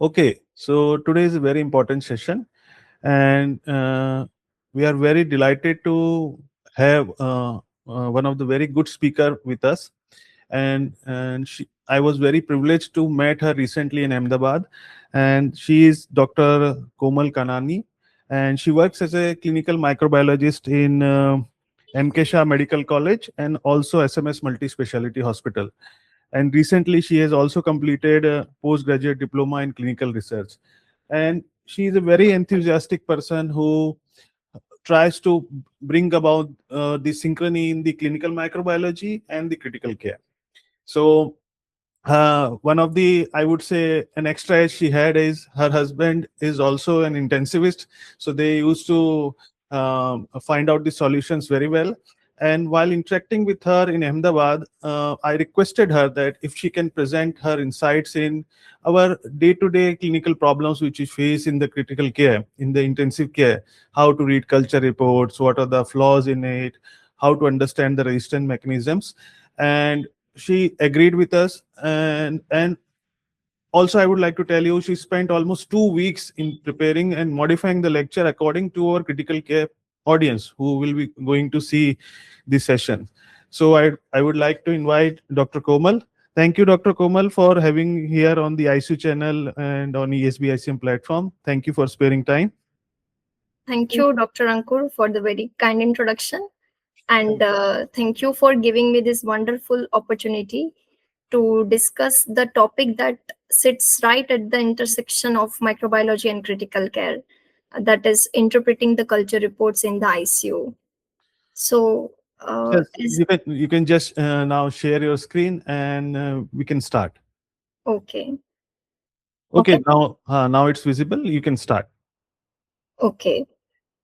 Okay, so today is a very important session, and we are very delighted to have one of the very good speaker with us. I was very privileged to meet her recently in Ahmedabad, and she is Dr. Komal Kanani, and she works as a clinical microbiologist in MK Shah Medical College and also SMS Multi Speciality Hospital. And recently, she has also completed a postgraduate diploma in clinical research. And she is a very enthusiastic person who tries to bring about the synchrony in the clinical microbiology and the critical care. So one of the, I would say, an extra edge she had is her husband is also an intensivist, so they used to find out the solutions very well. And while interacting with her in Ahmedabad, I requested her that if she can present her insights in our day-to-day clinical problems which we face in the critical care, in the intensive care, how to read culture reports, what are the flaws in it, how to understand the resistant mechanisms. And she agreed with us, and also I would like to tell you she spent almost 2 weeks in preparing and modifying the lecture according to our critical care audience who will be going to see this session. So I would like to invite Dr. Komal. Thank you, Dr. Komal, for having here on the ICU channel and on ESBICM platform. Thank you for sparing time. Thank you, Dr. Ankur, for the very kind introduction. And thank you for giving me this wonderful opportunity to discuss the topic that sits right at the intersection of microbiology and critical care, that is interpreting the culture reports in the ICU. So, Yes, you can just now share your screen and we can start. okay. Okay, now it's visible. You can start. Okay.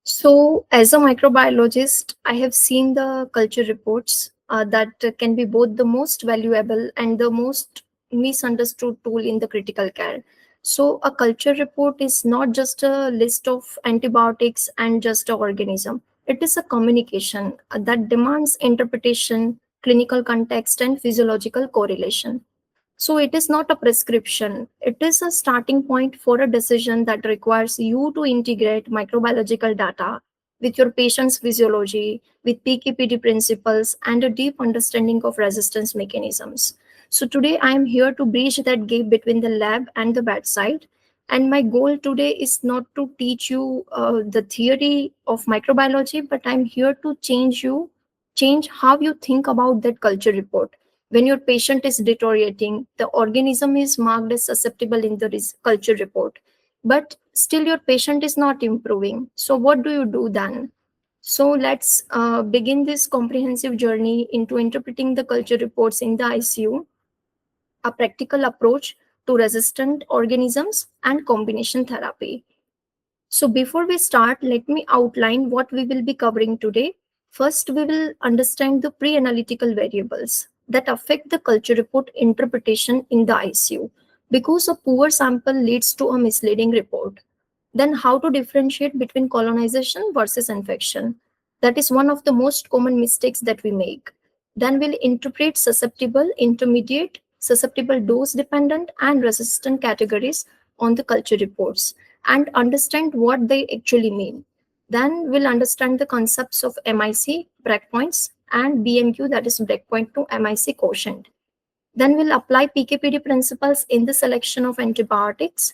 So, as a microbiologist, I have seen the culture reports that can be both the most valuable and the most misunderstood tool in the critical care. So, a culture report is not just a list of antibiotics and just an organism. It is a communication that demands interpretation, clinical context, and physiological correlation. So it is not a prescription. It is a starting point for a decision that requires you to integrate microbiological data with your patient's physiology, with PKPD principles, and a deep understanding of resistance mechanisms. So today I am here to bridge that gap between the lab and the bedside. And my goal today is not to teach you the theory of microbiology, but I'm here to change how you think about that culture report. When your patient is deteriorating, the organism is marked as susceptible in the culture report, but still your patient is not improving. So what do you do then? So let's begin this comprehensive journey into interpreting the culture reports in the ICU, a practical approach to resistant organisms and combination therapy. So before we start, let me outline what we will be covering today. First, we will understand the pre-analytical variables that affect the culture report interpretation in the ICU, because a poor sample leads to a misleading report. Then how to differentiate between colonization versus infection. That is one of the most common mistakes that we make. Then we'll interpret susceptible, intermediate, susceptible dose dependent, and resistant categories on the culture reports and understand what they actually mean. Then we'll understand the concepts of MIC, breakpoints, and BMQ, that is breakpoint to MIC quotient. Then we'll apply PKPD principles in the selection of antibiotics.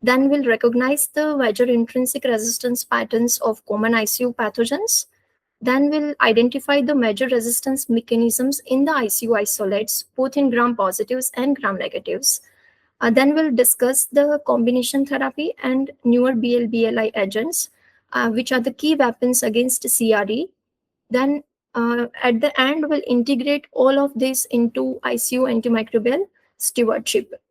Then we'll recognize the major intrinsic resistance patterns of common ICU pathogens. Then we'll identify the major resistance mechanisms in the ICU isolates, both in gram positives and gram negatives. Then we'll discuss the combination therapy and newer BLBLI agents, which are the key weapons against CRE. Then at the end, we'll integrate all of this into ICU antimicrobial stewardship,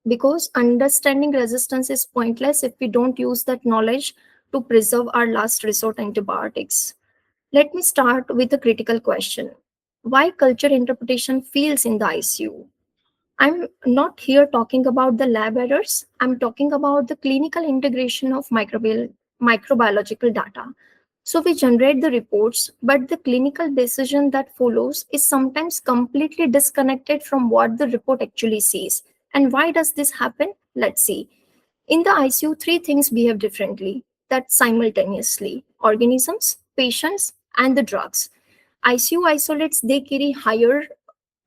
because understanding resistance is pointless if we don't use that knowledge to preserve our last resort antibiotics. Let me start with a critical question. Why culture interpretation fails in the ICU? I'm not here talking about the lab errors. I'm talking about the clinical integration of microbiological data. So we generate the reports, but the clinical decision that follows is sometimes completely disconnected from what the report actually says. And why does this happen? Let's see. In the ICU, three things behave differently, that simultaneously: organisms, patients, and the drugs. ICU isolates, they carry higher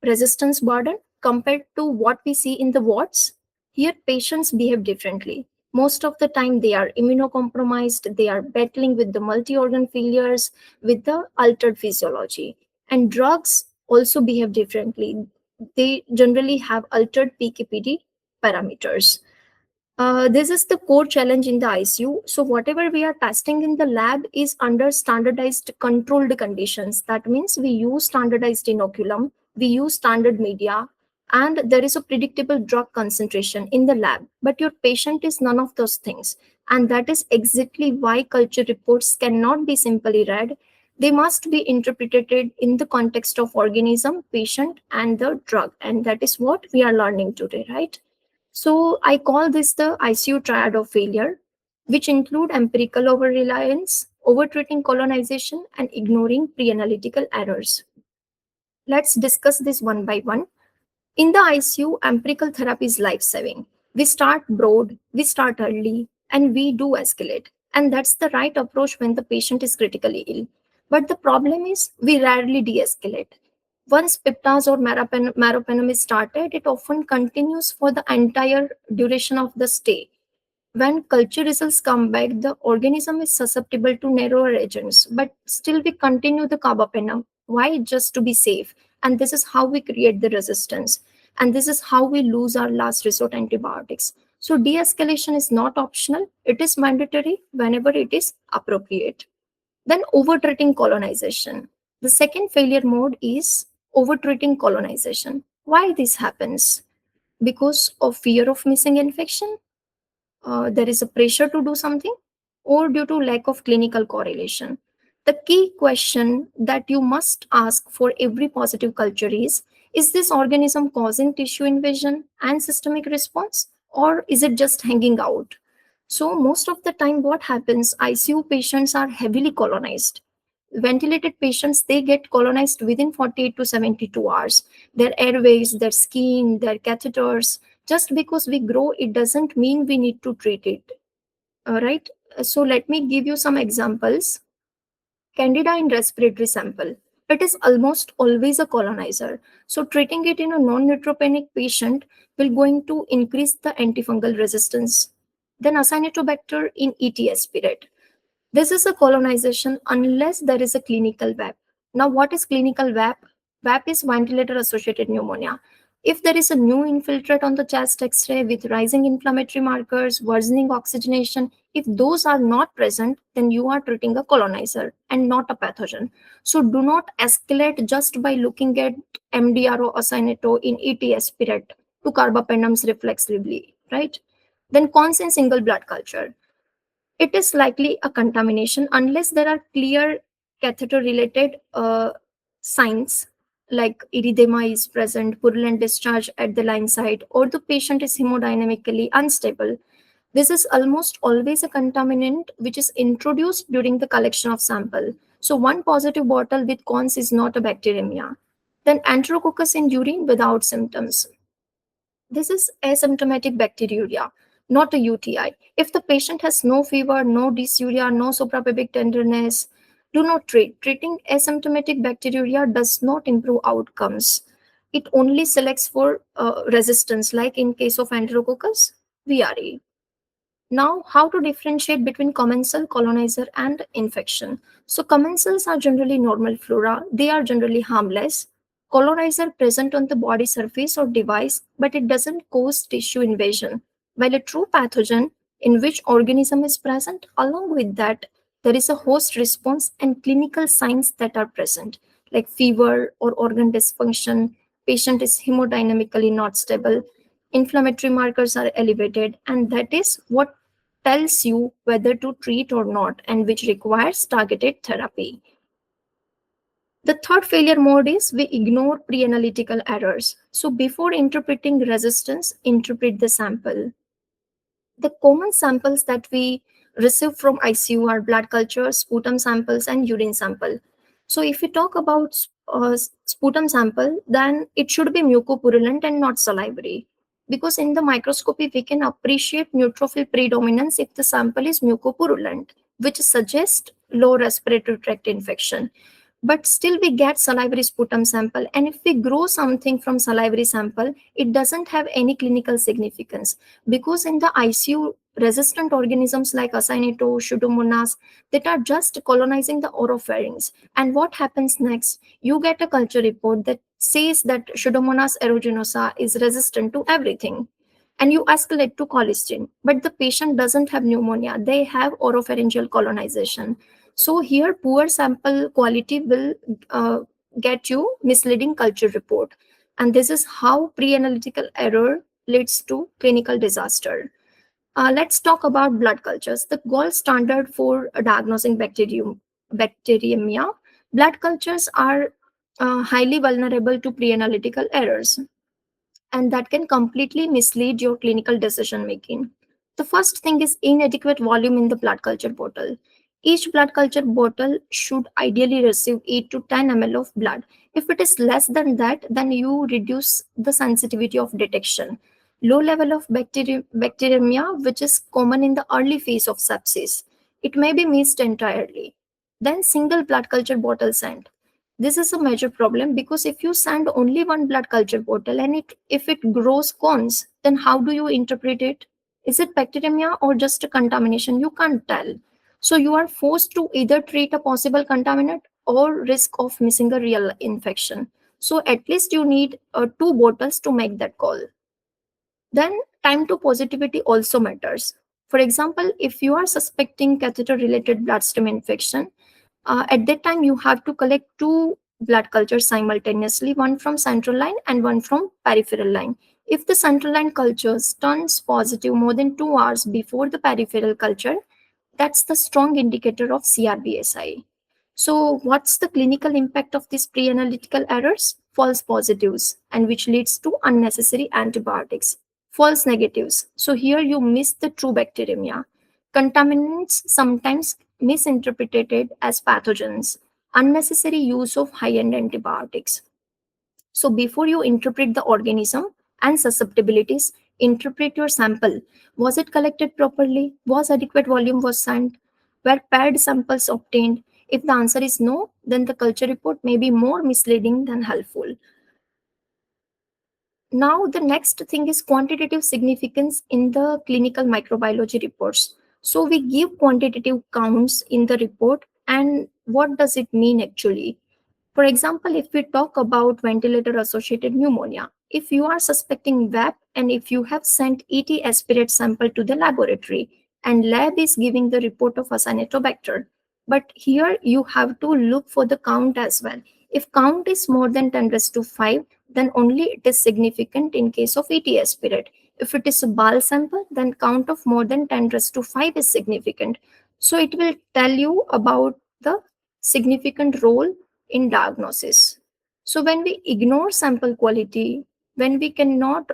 resistance burden compared to what we see in the wards. Here, patients behave differently. Most of the time, they are immunocompromised, they are battling with the multi organ failures, with the altered physiology. And drugs also behave differently. They generally have altered PKPD parameters. This is the core challenge in the ICU. So whatever we are testing in the lab is under standardized controlled conditions. That means we use standardized inoculum, we use standard media, and there is a predictable drug concentration in the lab. But your patient is none of those things. And that is exactly why culture reports cannot be simply read. They must be interpreted in the context of organism, patient, and the drug. And that is what we are learning today, right? So I call this the ICU triad of failure, which include empirical over-reliance, over-treating colonization, and ignoring pre-analytical errors. Let's discuss this one by one. In the ICU, empirical therapy is life-saving. We start broad, we start early, and we do escalate. And that's the right approach when the patient is critically ill. But the problem is we rarely de-escalate. Once piptas or meropenem is started, it often continues for the entire duration of the stay. When culture results come back, the organism is susceptible to narrower agents, but still we continue the carbapenem. Why? Just to be safe. And this is how we create the resistance. And this is how we lose our last resort antibiotics. So de-escalation is not optional. It is mandatory whenever it is appropriate. Then overtreating colonization. The second failure mode is overtreating colonization. Why this happens? Because of fear of missing infection, there is a pressure to do something, or due to lack of clinical correlation. The key question that you must ask for every positive culture is this organism causing tissue invasion and systemic response, or is it just hanging out? So most of the time what happens, ICU patients are heavily colonized. Ventilated patients, they get colonized within 48 to 72 hours. Their airways, their skin, their catheters. Just because we grow, it doesn't mean we need to treat it. All right. So let me give you some examples. Candida in respiratory sample. It is almost always a colonizer. So treating it in a non-neutropenic patient will going to increase the antifungal resistance. Then Acinetobacter in ET spirit. This is a colonization unless there is a clinical VAP. Now, what is clinical VAP? VAP is ventilator-associated pneumonia. If there is a new infiltrate on the chest X-ray with rising inflammatory markers, worsening oxygenation, if those are not present, then you are treating a colonizer and not a pathogen. So do not escalate just by looking at MDR or Acineto in ET spirit to carbapenems reflexively, right? Then cons in single blood culture. It is likely a contamination unless there are clear catheter related signs like erythema is present, purulent discharge at the line site, or the patient is hemodynamically unstable. This is almost always a contaminant which is introduced during the collection of sample. So one positive bottle with cons is not a bacteremia. Then Enterococcus in urine without symptoms. This is asymptomatic bacteriuria, not a UTI. If the patient has no fever, no dysuria, no suprapubic tenderness, do not treat. Treating asymptomatic bacteriuria does not improve outcomes. It only selects for resistance, like in case of Enterococcus, VRE. Now, how to differentiate between commensal, colonizer, and infection? So, commensals are generally normal flora. They are generally harmless. Colonizer present on the body surface or device, but it doesn't cause tissue invasion. While a true pathogen in which organism is present, along with that, there is a host response and clinical signs that are present, like fever or organ dysfunction, patient is hemodynamically not stable, inflammatory markers are elevated, and that is what tells you whether to treat or not, and which requires targeted therapy. The third failure mode is we ignore pre-analytical errors. So before interpreting resistance, interpret the sample. The common samples that we receive from ICU are blood cultures, sputum samples, and urine sample. So if we talk about sputum sample, then it should be mucopurulent and not salivary. because in the microscopy we can appreciate neutrophil predominance if the sample is mucopurulent, which suggests low respiratory tract infection. But still we get salivary sputum sample, and if we grow something from salivary sample, it doesn't have any clinical significance, because in the ICU resistant organisms like Acinito, Pseudomonas, that are just colonizing the oropharynx. And what happens next? You get a culture report that says that Pseudomonas aeruginosa is resistant to everything, and you escalate to colistin, but the patient doesn't have pneumonia, they have oropharyngeal colonization. So here poor sample quality will get you misleading culture report, and this is how pre-analytical error leads to clinical disaster. Let's talk about blood cultures, the gold standard for diagnosing bacteremia. Blood cultures are highly vulnerable to pre-analytical errors, and that can completely mislead your clinical decision making. The first thing is inadequate volume in the blood culture bottle. Each blood culture bottle should ideally receive 8 to 10 ml of blood. If it is less than that, then you reduce the sensitivity of detection. Low level of bacteremia, which is common in the early phase of sepsis, it may be missed entirely. Then single blood culture bottle sent. This is a major problem, because if you send only one blood culture bottle and if it grows cones, then how do you interpret it? Is it bacteremia or just a contamination? You can't tell. So you are forced to either treat a possible contaminant or risk of missing a real infection. So at least you need 2 bottles to make that call. Then time to positivity also matters. For example, if you are suspecting catheter related bloodstream infection, at that time you have to collect 2 blood cultures simultaneously, one from central line and one from peripheral line. If the central line cultures turns positive more than 2 hours before the peripheral culture, that's the strong indicator of CRBSI. So what's the clinical impact of these pre-analytical errors? False positives, and which leads to unnecessary antibiotics. False negatives. So here you miss the true bacteremia. Contaminants sometimes misinterpreted as pathogens. Unnecessary use of high-end antibiotics. So before you interpret the organism and susceptibilities, interpret your sample. Was it collected properly? Was adequate volume was sent? Were paired samples obtained? If the answer is no, then the culture report may be more misleading than helpful. Now, the next thing is quantitative significance in the clinical microbiology reports. So we give quantitative counts in the report, and what does it mean actually? For example, if we talk about ventilator-associated pneumonia, if you are suspecting VAP and if you have sent ET aspirate sample to the laboratory and lab is giving the report of Acinetobacter, but here you have to look for the count as well. If count is more than 10 raised to 5, then only it is significant in case of ET aspirate. If it is a BAL sample, then count of more than 10 raised to 5 is significant. So it will tell you about the significant role in diagnosis. So when we ignore sample quality, when we cannot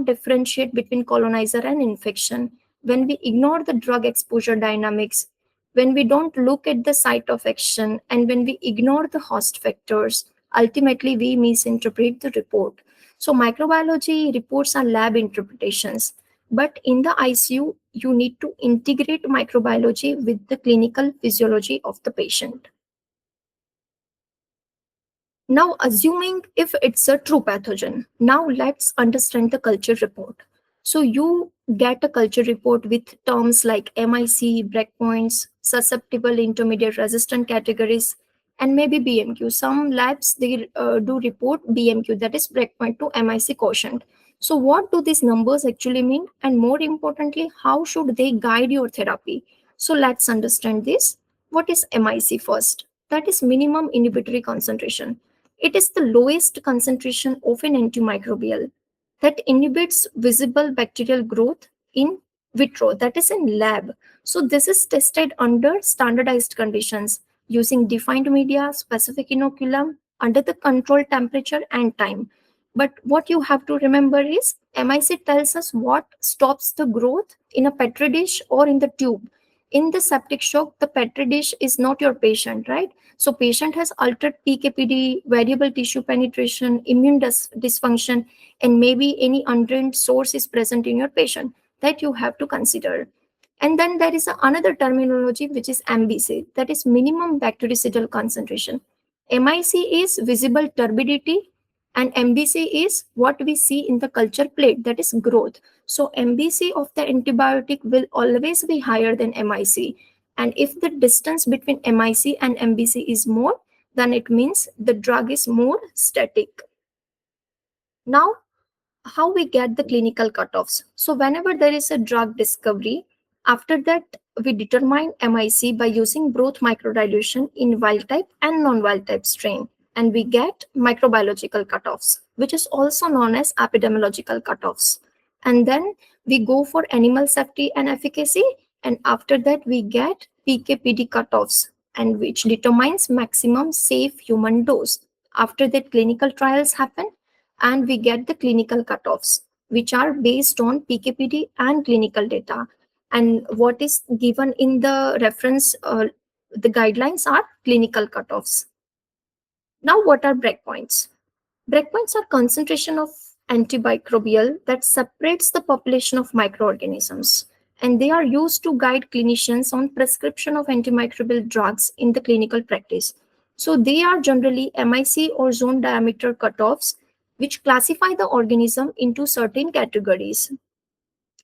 differentiate between colonizer and infection, when we ignore the drug exposure dynamics, when we don't look at the site of action, and when we ignore the host factors, ultimately we misinterpret the report. So microbiology reports are lab interpretations, but in the ICU, you need to integrate microbiology with the clinical physiology of the patient. Now, assuming if it's a true pathogen, now let's understand the culture report. So you get a culture report with terms like MIC, breakpoints, susceptible, intermediate, resistant categories, and maybe BMQ. Some labs, they do report BMQ, that is breakpoint to MIC quotient. So what do these numbers actually mean? And more importantly, how should they guide your therapy? So let's understand this. What is MIC first? That is minimum inhibitory concentration. It is the lowest concentration of an antimicrobial that inhibits visible bacterial growth in vitro, that is in lab. So this is tested under standardized conditions using defined media, specific inoculum, under the controlled temperature and time. But what you have to remember is MIC tells us what stops the growth in a petri dish or in the tube. In the septic shock, the petri dish is not your patient, right? So patient has altered PKPD, variable tissue penetration, immune dysfunction, and maybe any undrained source is present in your patient that you have to consider. And then there is another terminology which is MBC, that is minimum bactericidal concentration. MIC is visible turbidity, and MBC is what we see in the culture plate, that is growth. So MBC of the antibiotic will always be higher than MIC. And if the distance between MIC and MBC is more, then it means the drug is more static. Now, how we get the clinical cutoffs. So whenever there is a drug discovery, after that we determine MIC by using both microdilution in wild type and non-wild type strain, and we get microbiological cutoffs, which is also known as epidemiological cutoffs. And then we go for animal safety and efficacy, and after that we get PKPD cutoffs, and which determines maximum safe human dose. After that, clinical trials happen, and we get the clinical cutoffs, which are based on PKPD and clinical data. And what is given in the reference, the guidelines are clinical cutoffs. Now, what are breakpoints? Breakpoints are concentration of antimicrobial that separates the population of microorganisms, and they are used to guide clinicians on prescription of antimicrobial drugs in the clinical practice. So they are generally MIC or zone diameter cutoffs, which classify the organism into certain categories.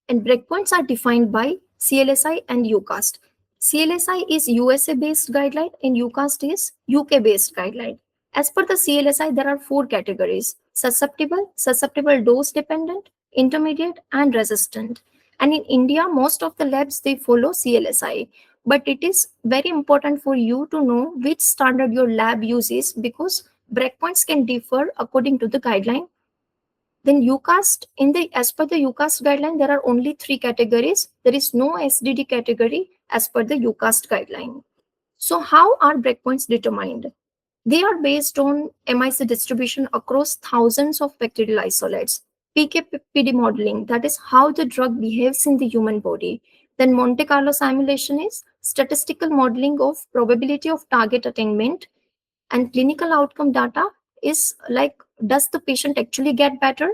And breakpoints are defined by CLSI and UCAST. CLSI is USA-based guideline and UCAST is UK-based guideline. As per the CLSI, there are 4 categories: susceptible, susceptible dose dependent, intermediate, and resistant. And in India, most of the labs, they follow CLSI. But it is very important for you to know which standard your lab uses, because breakpoints can differ according to the guideline. Then UCAST, as per the UCAST guideline, there are only 3 categories. There is no SDD category as per the UCAST guideline. So how are breakpoints determined? They are based on MIC distribution across thousands of bacterial isolates. PKPD modeling, that is how the drug behaves in the human body. Then Monte Carlo simulation is statistical modeling of probability of target attainment. And clinical outcome data is like, does the patient actually get better?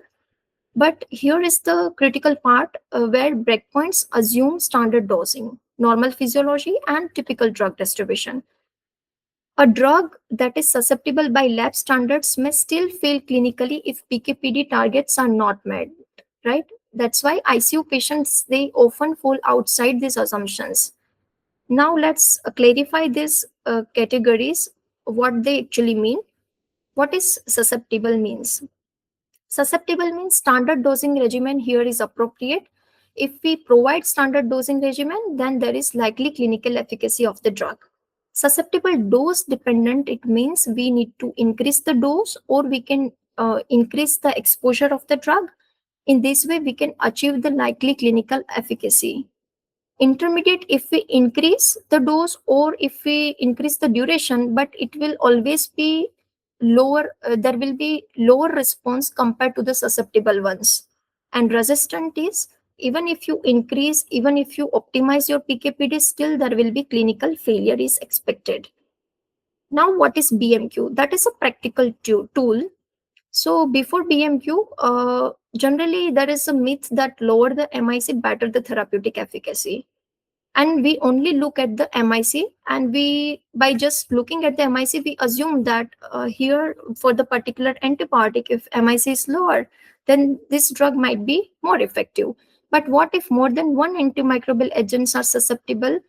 But here is the critical part, where breakpoints assume standard dosing, normal physiology, and typical drug distribution. A drug that is susceptible by lab standards may still fail clinically if PKPD targets are not met, right? That's why ICU patients, they often fall outside these assumptions. Now let's clarify these categories, what they actually mean. What is susceptible means? Susceptible means standard dosing regimen here is appropriate. If we provide standard dosing regimen, then there is likely clinical efficacy of the drug. Susceptible dose dependent, it means we need to increase the dose, or we can increase the exposure of the drug. In this way, we can achieve the likely clinical efficacy. Intermediate, if we increase the dose or if we increase the duration, but it will always be lower, there will be lower response compared to the susceptible ones. And resistant is, even if you increase, even if you optimize your PKPD, still there will be clinical failure is expected. Now, what is BMQ? That is a practical tool. So before BMQ, generally there is a myth that lower the MIC, better the therapeutic efficacy. And we only look at the MIC, and we, by just looking at the MIC, we assume that here for the particular antibiotic, if MIC is lower, then this drug might be more effective. But what if more than one antimicrobial agents are susceptible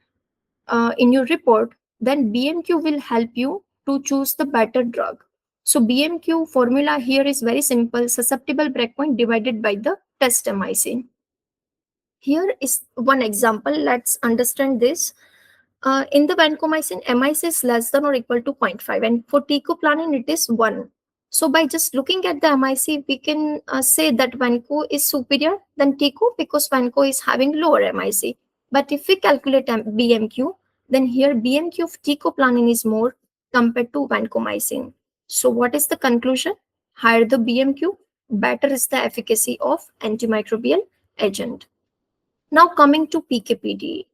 in your report? Then BMQ will help you to choose the better drug. So BMQ formula here is very simple: susceptible breakpoint divided by the test MIC. Here is one example. Let's understand this. In the vancomycin, MIC is less than or equal to 0.5, and for teicoplanin it is 1. So by just looking at the MIC, we can say that vanco is superior than teico, because vanco is having lower MIC. But if we calculate BMQ, then here BMQ of teicoplanin is more compared to vancomycin. So what is the conclusion? Higher the BMQ, better is the efficacy of antimicrobial agent. Now coming to PKPD.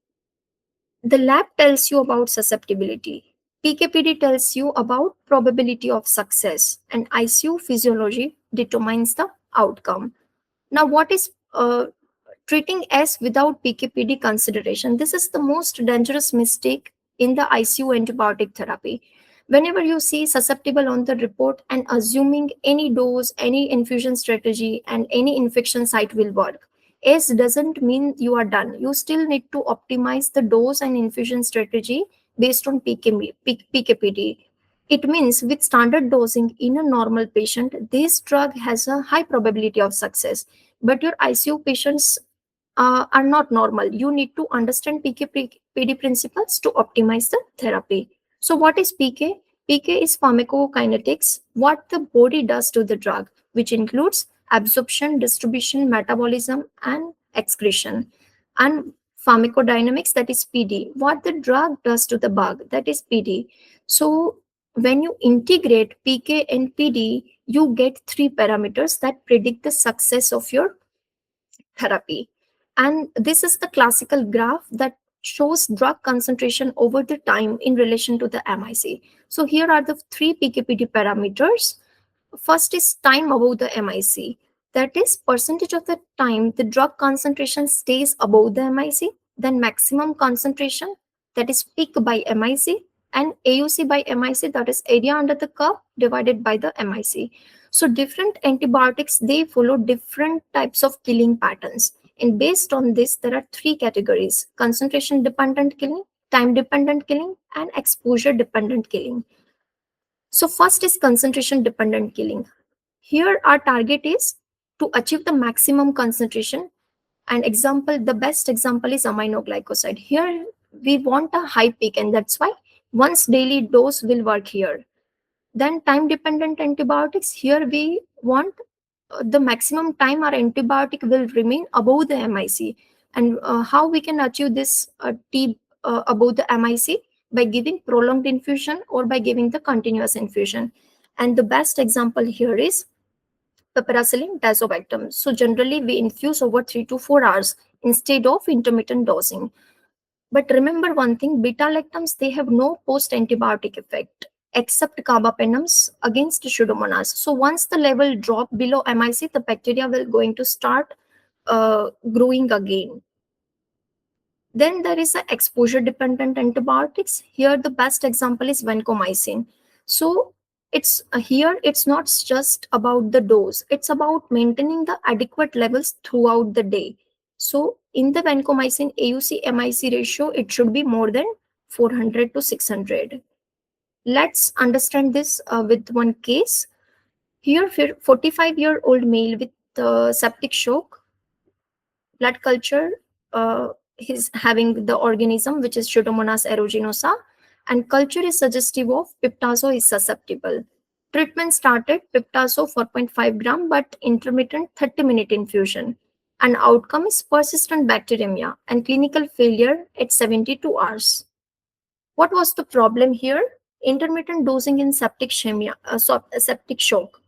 The lab tells you about susceptibility. PKPD tells you about probability of success, and ICU physiology determines the outcome. Now, what is treating S without PKPD consideration? This is the most dangerous mistake in the ICU antibiotic therapy. Whenever you see susceptible on the report and assuming any dose, any infusion strategy, and any infection site will work, S doesn't mean you are done. You still need to optimize the dose and infusion strategy based on PKPD. It means with standard dosing in a normal patient, this drug has a high probability of success. But your ICU patients are not normal. You need to understand PKPD principles to optimize the therapy. So, what is PK? PK is pharmacokinetics, what the body does to the drug, which includes absorption, distribution, metabolism, and excretion. And pharmacodynamics, that is PD, what the drug does to the bug, that is PD. So, when you integrate PK and PD, you get three parameters that predict the success of your therapy. And this is the classical graph that shows drug concentration over the time in relation to the MIC. So here are the three PKPD parameters. First is time above the MIC. That is percentage of the time the drug concentration stays above the MIC, then maximum concentration, that is peak by MIC, and AUC by MIC, that is area under the curve divided by the MIC. So different antibiotics, they follow different types of killing patterns. And based on this, there are three categories: concentration dependent killing, time dependent killing, and exposure dependent killing. So first is concentration dependent killing. Here our target is to achieve the maximum concentration. And example, the best example is aminoglycoside. Here we want a high peak, and that's why once daily dose will work here. Then time dependent antibiotics, here we want the maximum time our antibiotic will remain above the MIC. And how we can achieve this T above the MIC? By giving prolonged infusion or by giving the continuous infusion. And the best example here is piperacillin tazobactam. So generally we infuse over 3 to 4 hours instead of intermittent dosing. But remember one thing, beta-lactams, they have no post-antibiotic effect except carbapenems against Pseudomonas. So once the level drop below MIC, the bacteria will going to start growing again. Then there is a exposure-dependent antibiotics. Here the best example is vancomycin. So it's here it's not just about the dose, it's about maintaining the adequate levels throughout the day. So in the vancomycin AUC MIC ratio, it should be more than 400 to 600. Let's understand this with one case. Here, 45-year-old male with septic shock, blood culture, he's having the organism which is Pseudomonas aeruginosa, and culture is suggestive of piptazo is susceptible. Treatment started piptazo 4.5 gram but intermittent 30-minute infusion. And outcome is persistent bacteremia and clinical failure at 72 hours. What was the problem here? Intermittent dosing in septic shock,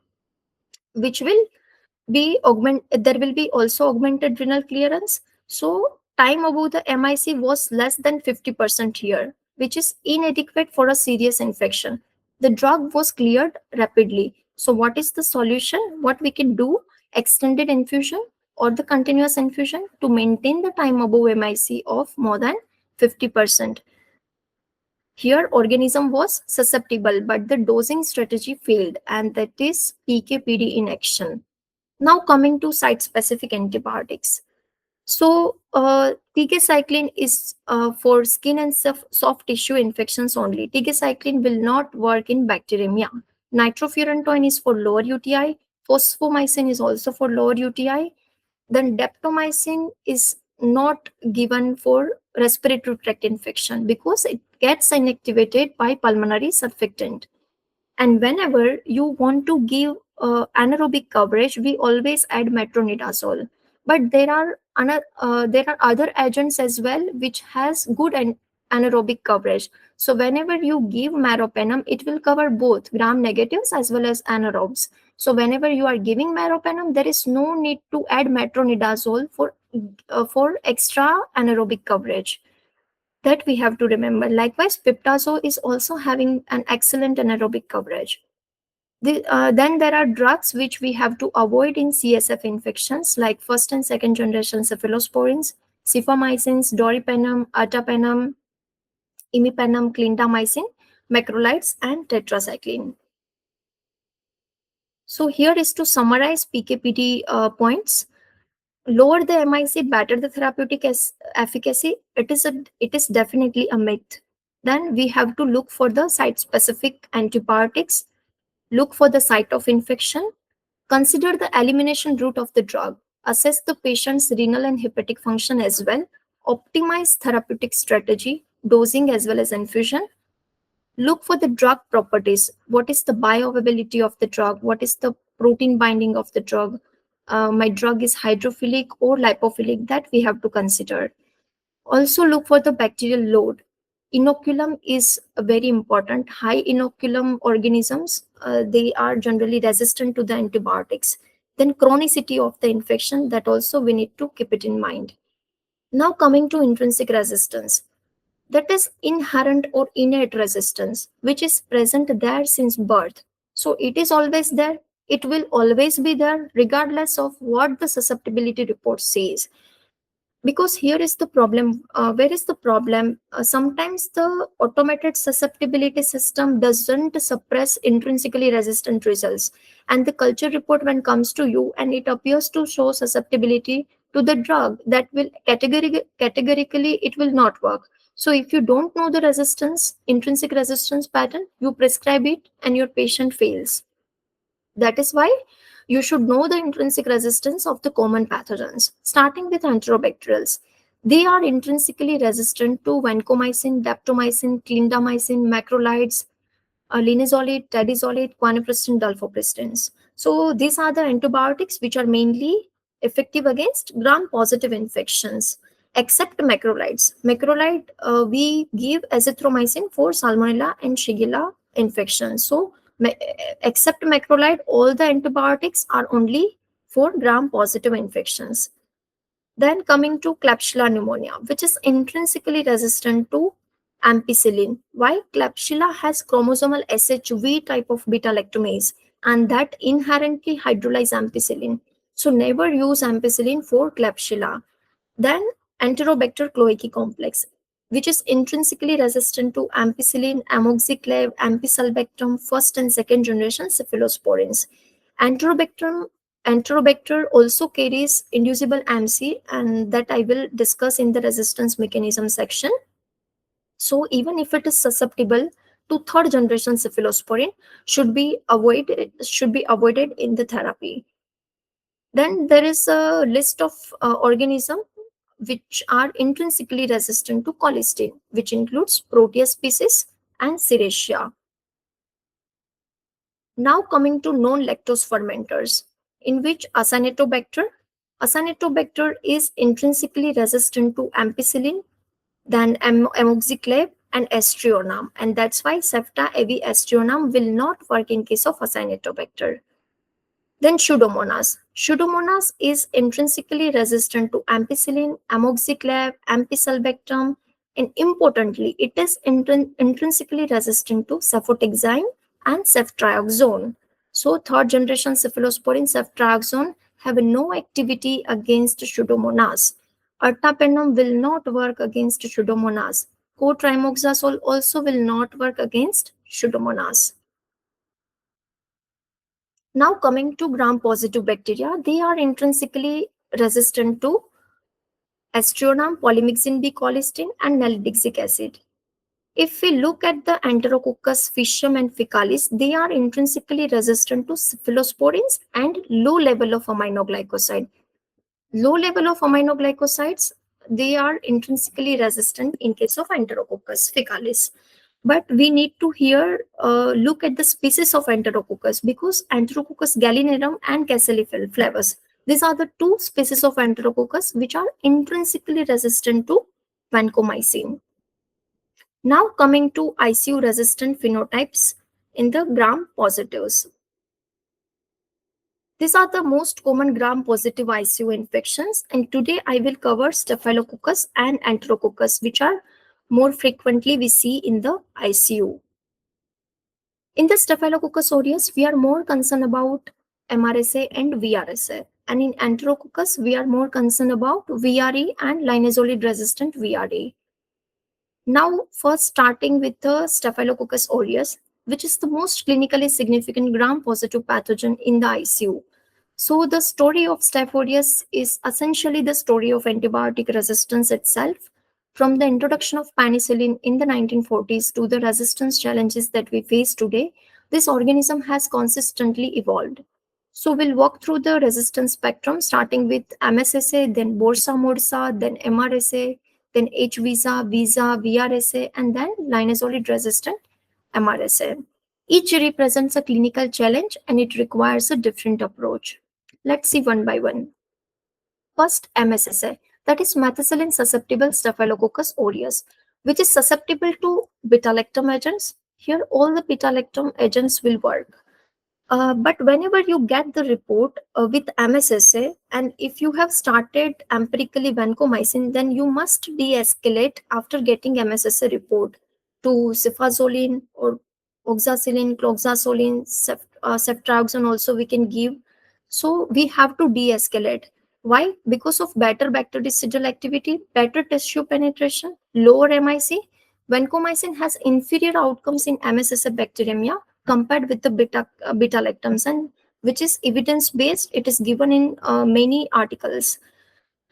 which will be there will be also augmented renal clearance. So time above the MIC was less than 50% here, which is inadequate for a serious infection. The drug was cleared rapidly. So what is the solution? What we can do? Extended infusion or the continuous infusion to maintain the time above MIC of more than 50%. Here organism was susceptible, but the dosing strategy failed, and that is PKPD in action. Now coming to site-specific antibiotics. So tigecycline is for skin and soft tissue infections only. Tigecycline will not work in bacteremia. Nitrofurantoin is for lower UTI. Fosfomycin is also for lower UTI. Then daptomycin is not given for respiratory tract infection because it gets inactivated by pulmonary surfactant. And whenever you want to give anaerobic coverage, we always add metronidazole. But there are other agents as well which has good anaerobic coverage. So whenever you give meropenem, it will cover both gram negatives as well as anaerobes. So whenever you are giving meropenem, there is no need to add metronidazole for extra anaerobic coverage. That we have to remember. Likewise, piptazo is also having an excellent anaerobic coverage. Then there are drugs which we have to avoid in CSF infections, like first and second generation cephalosporins, cefamycins, doripenem, ertapenem, imipenem, clindamycin, macrolides, and tetracycline. So here is to summarize PKPD points. Lower the MIC, better the therapeutic efficacy. It is definitely a myth. Then we have to look for the site-specific antibiotics, look for the site of infection, consider the elimination route of the drug, assess the patient's renal and hepatic function as well, optimize therapeutic strategy, dosing as well as infusion, look for the drug properties. What is the bioavailability of the drug? What is the protein binding of the drug? My drug is hydrophilic or lipophilic, that we have to consider. Also look for the bacterial load. Inoculum is very important. High inoculum organisms, they are generally resistant to the antibiotics. Then chronicity of the infection, that also we need to keep it in mind. Now coming to intrinsic resistance. That is inherent or innate resistance, which is present there since birth. So it is always there. It will always be there regardless of what the susceptibility report says. Because here is the problem. Where is the problem? Sometimes the automated susceptibility system doesn't suppress intrinsically resistant results, and the culture report when comes to you and it appears to show susceptibility to the drug, that will categorically it will not work. So if you don't know the resistance, intrinsic resistance pattern, you prescribe it and your patient fails. That is why you should know the intrinsic resistance of the common pathogens, starting with enterobacterials. They are intrinsically resistant to vancomycin, daptomycin, clindamycin, macrolides, linezolid, tadizolid, quanipristine, dalfopristins. So these are the antibiotics which are mainly effective against gram-positive infections, except macrolides. Macrolide we give azithromycin for Salmonella and Shigella infections. So except macrolide, all the antibiotics are only for gram-positive infections. Then coming to Klebsiella pneumonia, which is intrinsically resistant to ampicillin. Why? Klebsiella has chromosomal SHV type of beta-lactamase, and that inherently hydrolyze ampicillin. So never use ampicillin for Klebsiella. Then Enterobacter cloacae complex, which is intrinsically resistant to ampicillin, amoxiclav, ampicillbactam, first and second generation cephalosporins. Enterobacter also carries inducible AmpC, and that I will discuss in the resistance mechanism section. So even if it is susceptible to third generation cephalosporin, should be avoided in the therapy. Then there is a list of organisms which are intrinsically resistant to colistin, which includes Proteus species and Serratia. Now coming to non-lactose fermenters, in which Acinetobacter is intrinsically resistant to ampicillin, then amoxiclav and Astrionam, and that's why Cephta avi Astrionam will not work in case of Acinetobacter. Then Pseudomonas is intrinsically resistant to ampicillin, amoxiclav, ampicillbactam, and importantly, it is intrinsically resistant to cefotaxime and ceftriaxone. So third generation cephalosporin, ceftriaxone have no activity against Pseudomonas. Ertapenem will not work against Pseudomonas. Cotrimoxazole also will not work against Pseudomonas. Now coming to gram-positive bacteria, they are intrinsically resistant to Astrionam, polymyxin B colistin, and nalidixic acid. If we look at the Enterococcus, Fishium, and Faecalis, they are intrinsically resistant to cephalosporins and low level of aminoglycoside. Low level of aminoglycosides, they are intrinsically resistant in case of Enterococcus, Faecalis. But we need to here look at the species of Enterococcus, because Enterococcus gallinarum and casselliflavus, these are the two species of Enterococcus which are intrinsically resistant to vancomycin. Now coming to ICU resistant phenotypes in the gram positives. These are the most common gram positive ICU infections, and today I will cover Staphylococcus and Enterococcus, which are more frequently we see in the ICU. In the Staphylococcus aureus, we are more concerned about MRSA and VRSA. And in Enterococcus, we are more concerned about VRE and Linezolid resistant VRE. Now, first starting with the Staphylococcus aureus, which is the most clinically significant gram-positive pathogen in the ICU. So the story of Staph aureus is essentially the story of antibiotic resistance itself. From the introduction of penicillin in the 1940s to the resistance challenges that we face today, this organism has consistently evolved. So we'll walk through the resistance spectrum, starting with MSSA, then Borsa morsa, then MRSA, then H. visa, VRSA, and then linezolid resistant MRSA. Each represents a clinical challenge and it requires a different approach. Let's see one by one. First, MSSA, that is methicillin susceptible Staphylococcus aureus, which is susceptible to beta-lactam agents. Here, all the beta-lactam agents will work. But whenever you get the report with MSSA, and if you have started empirically vancomycin, then you must de-escalate after getting MSSA report to cefazolin or oxacillin, cloxasolin, ceftriaxone also we can give. So we have to de-escalate. Why? Because of better bactericidal activity, better tissue penetration, lower MIC. Vancomycin has inferior outcomes in MSSA bacteremia compared with the beta-lactams, and which is evidence-based. It is given in many articles.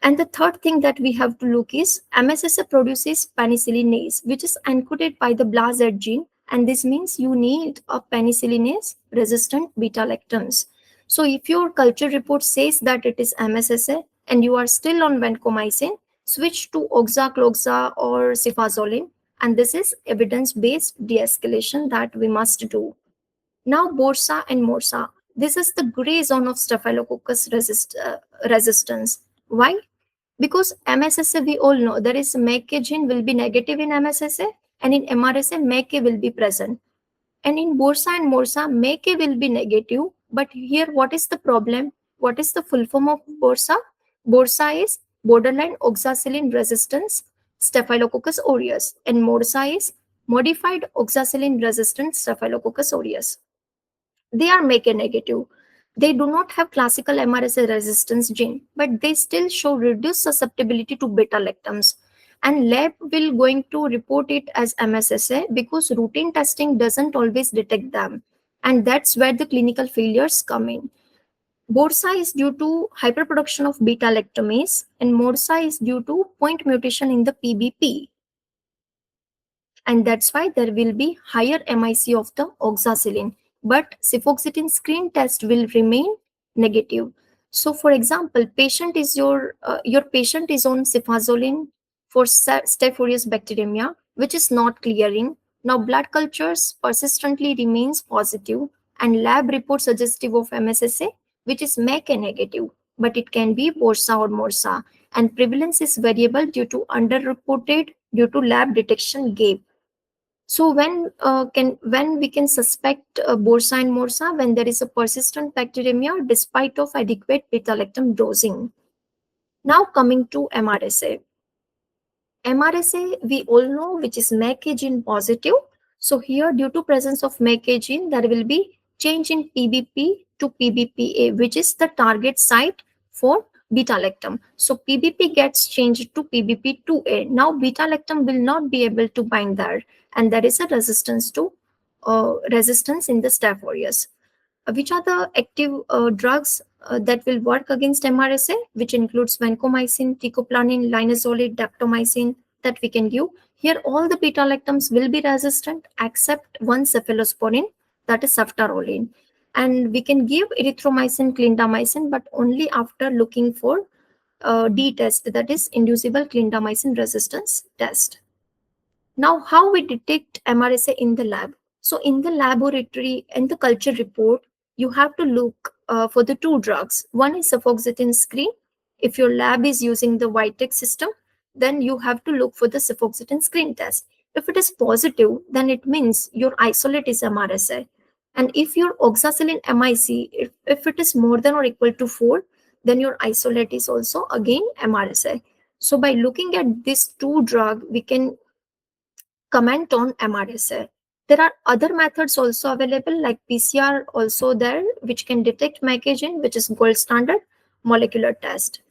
And the third thing that we have to look is MSSA produces penicillinase, which is encoded by the BLAZ gene, and this means you need a penicillinase resistant beta-lactams. So if your culture report says that it is MSSA and you are still on vancomycin, switch to oxacloxa or cefazolin, and this is evidence-based de-escalation that we must do. Now, Borsa and Morsa. This is the gray zone of Staphylococcus resistance. Why? Because MSSA, we all know there is MAC gene will be negative in MSSA, and in MRSA, MAC will be present. And in Borsa and Morsa, MAC will be negative. But here, what is the problem? What is the full form of Borsa? Borsa is borderline oxacillin resistance Staphylococcus aureus, and Morsa is modified oxacillin resistant Staphylococcus aureus. They are MAC negative. They do not have classical MRSA resistance gene, but they still show reduced susceptibility to beta-lactams. And lab will going to report it as MSSA because routine testing doesn't always detect them. And that's where the clinical failures come in. Borsa is due to hyperproduction of beta-lactamase, and Morsa is due to point mutation in the PBP. And that's why there will be higher MIC of the oxacillin, but cefoxitin screen test will remain negative. So for example, your patient is on cefazolin for Staph aureus bacteremia, which is not clearing. Now blood cultures persistently remains positive, and lab report suggestive of MSSA, which is MAC negative, but it can be Borsa or Morsa, and prevalence is variable due to underreported due to lab detection gap. So when we can suspect Borsa and Morsa? When there is a persistent bacteremia despite of adequate beta-lactam dosing. Now coming to MRSA. MRSA, we all know, which is MAC gene positive. So here, due to presence of MAC gene, there will be change in PBP to PBPA, which is the target site for beta-lactam. So PBP gets changed to PBP2A. Now beta-lactam will not be able to bind there, and there is a resistance to resistance in the Staph aureus. Which are the active drugs that will work against MRSA, which includes vancomycin, teicoplanin, linezolid, daptomycin that we can give. Here, all the beta-lactams will be resistant except one cephalosporin, that is ceftaroline. And we can give erythromycin, clindamycin, but only after looking for D test, that is inducible clindamycin resistance test. Now, how we detect MRSA in the lab? So in the laboratory and the culture report, you have to look for the two drugs. One is cefoxitin screen. If your lab is using the Vitek system, then you have to look for the cefoxitin screen test. If it is positive, then it means your isolate is MRSA. And if your oxacillin MIC, if it is more than or equal to 4, then your isolate is also again MRSA. So by looking at these two drugs, we can comment on MRSA. There are other methods also available like PCR also there, which can detect mycogen, which is gold standard molecular test.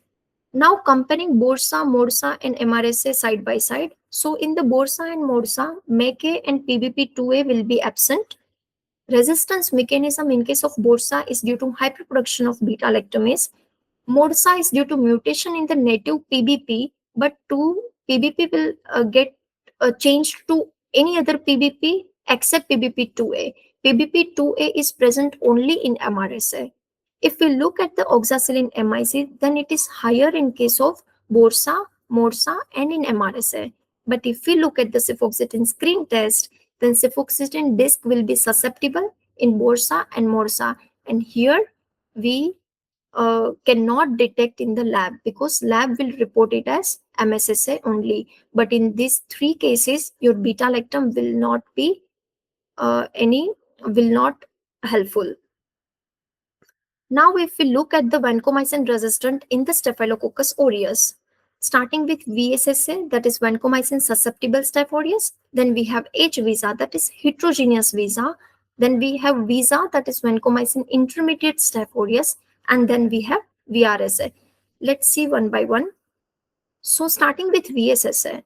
Now comparing BORSA, MORSA and MRSA side by side. So in the BORSA and MORSA, MACA and PBP2A will be absent. Resistance mechanism in case of BORSA is due to hyperproduction of beta-lactamase. MORSA is due to mutation in the native PBP, but to PBP will get changed to any other PBP except PBP2A. PBP2A is present only in MRSA. If we look at the oxacillin MIC, then it is higher in case of BORSA, MORSA, and in MRSA. But if we look at the cefoxitin screen test, then cefoxitin disc will be susceptible in BORSA and MORSA. And here we cannot detect in the lab because lab will report it as MSSA only. But in these three cases, your beta lactam will not be will not helpful. Now, if we look at the vancomycin resistant in the Staphylococcus aureus, starting with VSSA, that is vancomycin susceptible Staph aureus, then we have H visa, that is heterogeneous visa, then we have visa, that is vancomycin intermediate Staph aureus, and then we have VRSA. Let's see one by one. So starting with VSSA,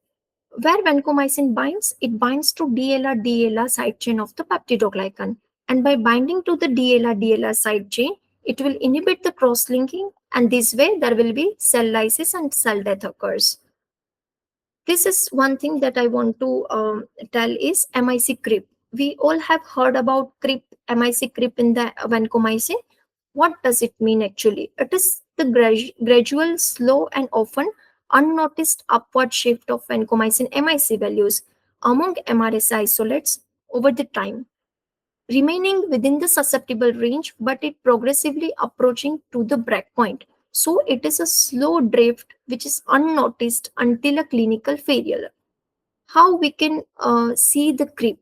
where vancomycin binds, it binds to DLR-DLR side chain of the peptidoglycan. And by binding to the DLR-DLR side chain, it will inhibit the cross-linking, and this way there will be cell lysis and cell death occurs. This is one thing that I want to tell is MIC creep. We all have heard about creep, MIC creep in the vancomycin. What does it mean actually? It is the gradual, slow and often unnoticed upward shift of vancomycin MIC values among MRSA isolates over the time, remaining within the susceptible range, but it progressively approaching to the breakpoint. So it is a slow drift which is unnoticed until a clinical failure. How we can see the creep?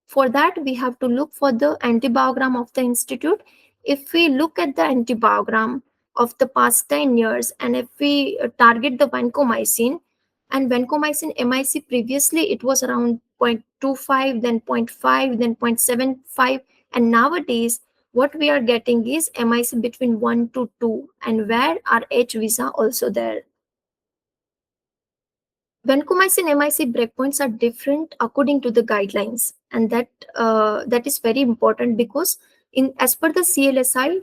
For that, we have to look for the antibiogram of the institute. If we look at the antibiogram of the past 10 years, and if we target the vancomycin, and vancomycin MIC previously it was around 0.25, then 0.5, then 0.75, and nowadays what we are getting is MIC between 1 to 2, and where are H visa also there. Vancomycin MIC breakpoints are different according to the guidelines, and that is very important because as per the CLSI,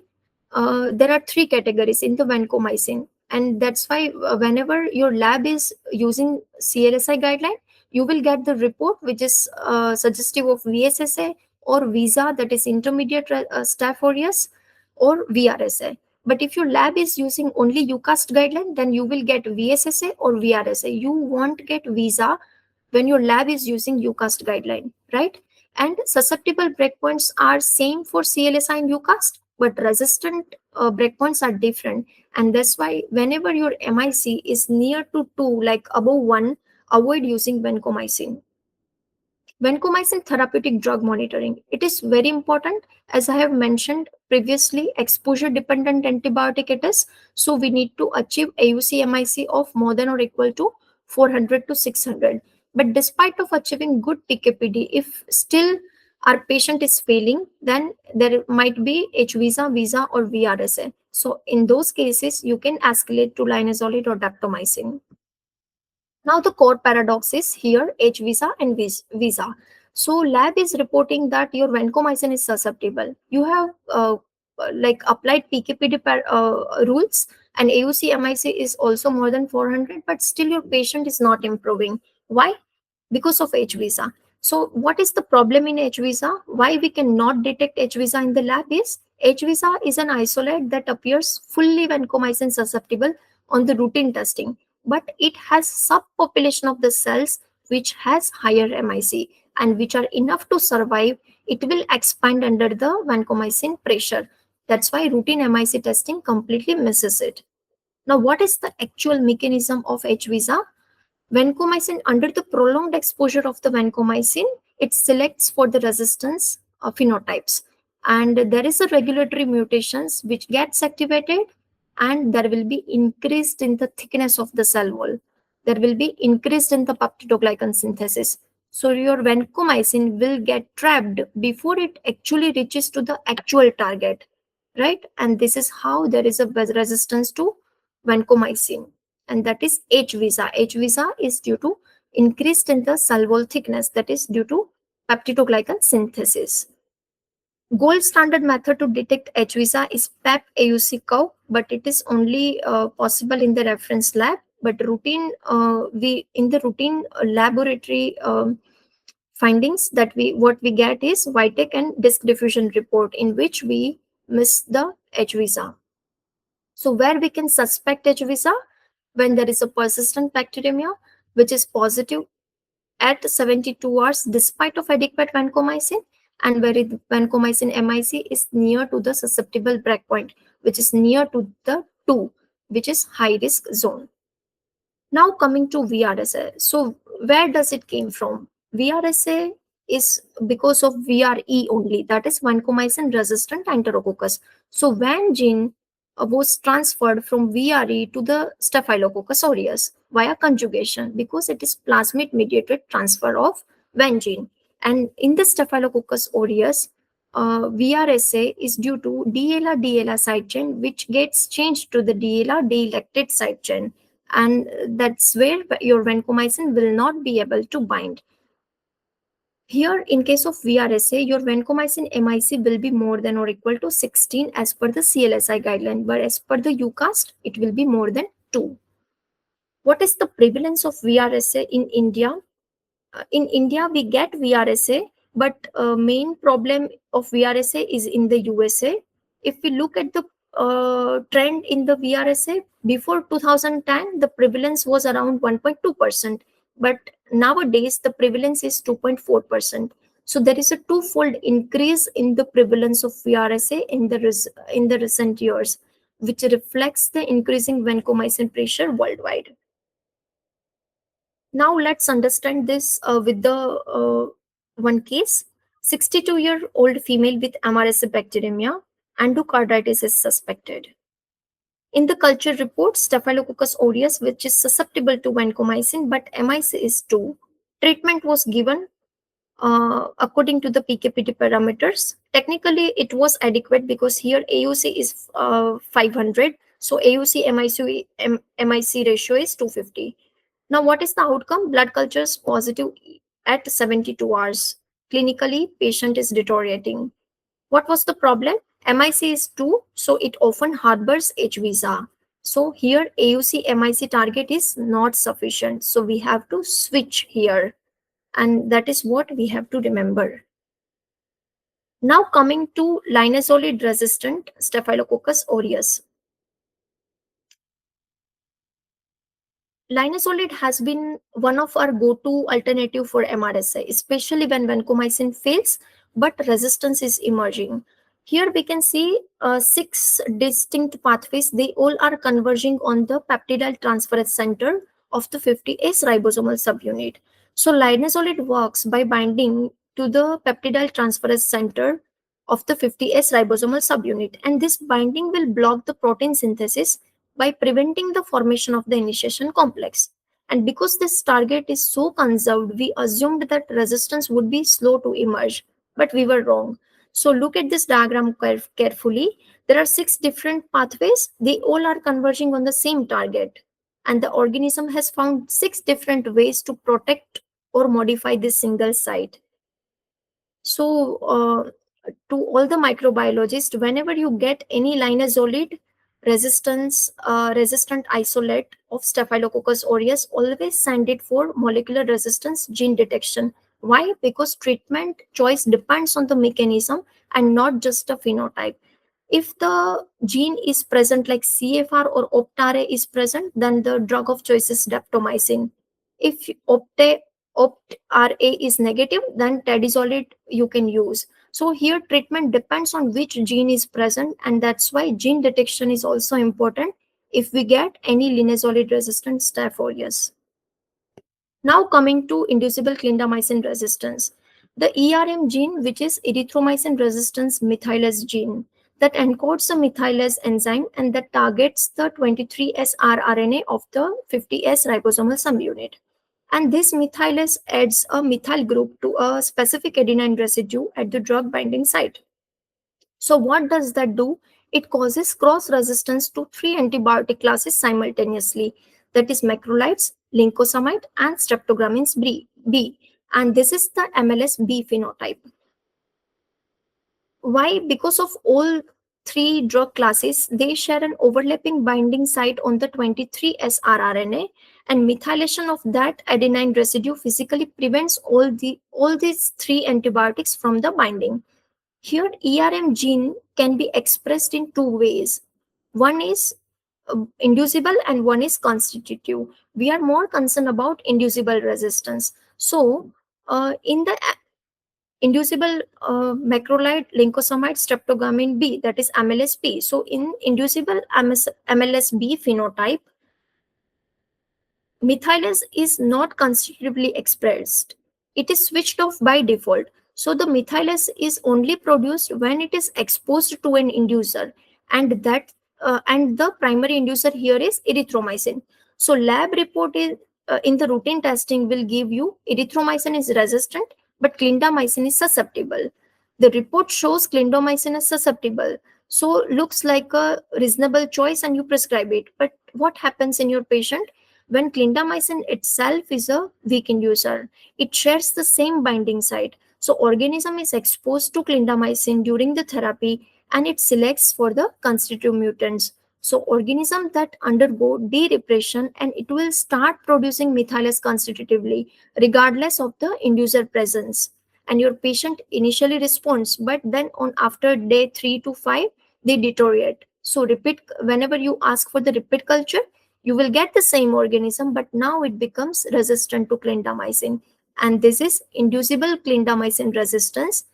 there are three categories in the vancomycin, and that's why whenever your lab is using CLSI guideline, you will get the report which is suggestive of VSSA or VISA, that is intermediate Staph aureus, or VRSA. But if your lab is using only UCAST guideline, then you will get VSSA or VRSA. You won't get VISA when your lab is using UCAST guideline, right? And susceptible breakpoints are same for CLSI and UCAST, but resistant breakpoints are different. And that's why whenever your MIC is near to 2, like above 1, avoid using vancomycin. Vancomycin therapeutic drug monitoring. It is very important. As I have mentioned previously, exposure dependent antibiotic it is. So we need to achieve AUC MIC of more than or equal to 400 to 600. But despite of achieving good PKPD, if still our patient is failing, then there might be H visa, visa or VRSA. So in those cases, you can escalate to linezolid or daptomycin. Now the core paradox is here H visa and visa. So lab is reporting that your vancomycin is susceptible. You have like applied PKPD rules, and AUC MIC is also more than 400, but still your patient is not improving. Why? Because of H visa. So what is the problem in H visa? Why we cannot detect H visa in the lab is H visa is an isolate that appears fully vancomycin susceptible on the routine testing, but it has subpopulation of the cells which has higher MIC and which are enough to survive. It will expand under the vancomycin pressure. That's why routine MIC testing completely misses it. Now, what is the actual mechanism of H visa? Vancomycin, under the prolonged exposure of the vancomycin, it selects for the resistance phenotypes, and there is a regulatory mutations which gets activated, and there will be increased in the thickness of the cell wall. There will be increased in the peptidoglycan synthesis. So your vancomycin will get trapped before it actually reaches to the actual target, right? And this is how there is a resistance to vancomycin, and that is H visa. H visa is due to increased in the cell wall thickness, that is due to peptidoglycan synthesis. Gold standard method to detect H visa is PEP AUC curve, but it is only possible in the reference lab. But we in the routine laboratory findings that what we get is Vitek and disk diffusion report, in which we miss the H visa. So where we can suspect H visa, when there is a persistent bacteremia which is positive at 72 hours despite of adequate vancomycin, and where vancomycin MIC is near to the susceptible breakpoint, which is near to the 2, which is high risk zone. Now coming to VRSA. So where does it came from? VRSA is because of VRE only, that is vancomycin resistant Enterococcus. So Van gene was transferred from VRE to the Staphylococcus aureus via conjugation, because it is plasmid mediated transfer of Van gene. And in the Staphylococcus aureus, VRSA is due to DLR side chain, which gets changed to the DLR lactate side chain, and that's where your vancomycin will not be able to bind. Here, in case of VRSA, your vancomycin MIC will be more than or equal to 16 as per the CLSI guideline, but as per the UCAST, it will be more than 2. What is the prevalence of VRSA in India? In India, we get VRSA, but main problem of VRSA is in the USA. If we look at the trend in the VRSA, before 2010, the prevalence was around 1.2%, but nowadays the prevalence is 2.4%. So there is a twofold increase in the prevalence of VRSA in the recent years, which reflects the increasing vancomycin pressure worldwide. Now let's understand this with the one case. 62-year-old female with MRSA bacteremia, endocarditis is suspected. In the culture report, Staphylococcus aureus, which is susceptible to vancomycin, but MIC is 2. Treatment was given according to the PKPD parameters. Technically, it was adequate because here AUC is 500. So AUC MIC ratio is 250. Now, what is the outcome? Blood culture is positive at 72 hours. Clinically, patient is deteriorating. What was the problem? MIC is 2, so it often harbors H visa. So here AUC MIC target is not sufficient. So we have to switch here. And that is what we have to remember. Now coming to Linezolid resistant Staphylococcus aureus. Linezolid has been one of our go-to alternative for MRSA, especially when vancomycin fails, but resistance is emerging. Here we can see 6 distinct pathways. They all are converging on the peptidyl transferase center of the 50S ribosomal subunit. So Linezolid works by binding to the peptidyl transferase center of the 50S ribosomal subunit, and this binding will block the protein synthesis by preventing the formation of the initiation complex. And because this target is so conserved, we assumed that resistance would be slow to emerge, but we were wrong. So look at this diagram carefully. There are 6 different pathways. They all are converging on the same target. And the organism has found 6 different ways to protect or modify this single site. So to all the microbiologists, whenever you get any Linezolid resistant isolate of Staphylococcus aureus, always send it for molecular resistance gene detection. Why? Because treatment choice depends on the mechanism and not just a phenotype. If the gene is present, like CFR or OptRA is present, then the drug of choice is daptomycin. If OptRA is negative, then tadizolid you can use. So here treatment depends on which gene is present, and that's why gene detection is also important if we get any linezolid resistant Staph aureus. Now coming to inducible clindamycin resistance. The ERM gene, which is erythromycin resistance methylase gene, that encodes the methylase enzyme and that targets the 23S rRNA of the 50S ribosomal subunit. And this methylase adds a methyl group to a specific adenine residue at the drug binding site. So what does that do? It causes cross resistance to three antibiotic classes simultaneously, that is macrolides, lincosamide, and streptogramins B. And this is the MLSB phenotype. Why? Because of all three drug classes, they share an overlapping binding site on the 23S rRNA, and methylation of that adenine residue physically prevents all these three antibiotics from the binding. Here, ERM gene can be expressed in two ways. One is inducible and one is constitutive. We are more concerned about inducible resistance. So, in the inducible macrolide lincosamide streptogamin B, that is MLSB. So, in inducible MLSB phenotype, methylase is not constitutively expressed. It is switched off by default. So the methylase is only produced when it is exposed to an inducer, and the primary inducer here is erythromycin. So lab report is in the routine testing will give you erythromycin is resistant, but clindamycin is susceptible. The report shows clindamycin is susceptible. So looks like a reasonable choice and you prescribe it. But what happens in your patient? When clindamycin itself is a weak inducer, it shares the same binding site. So organism is exposed to clindamycin during the therapy and it selects for the constitutive mutants. So organism that undergo de-repression and it will start producing methylase constitutively regardless of the inducer presence. And your patient initially responds, but then on after day 3 to 5, they deteriorate. So repeat, whenever you ask for the repeat culture, you will get the same organism, but now it becomes resistant to clindamycin. And this is inducible clindamycin resistance,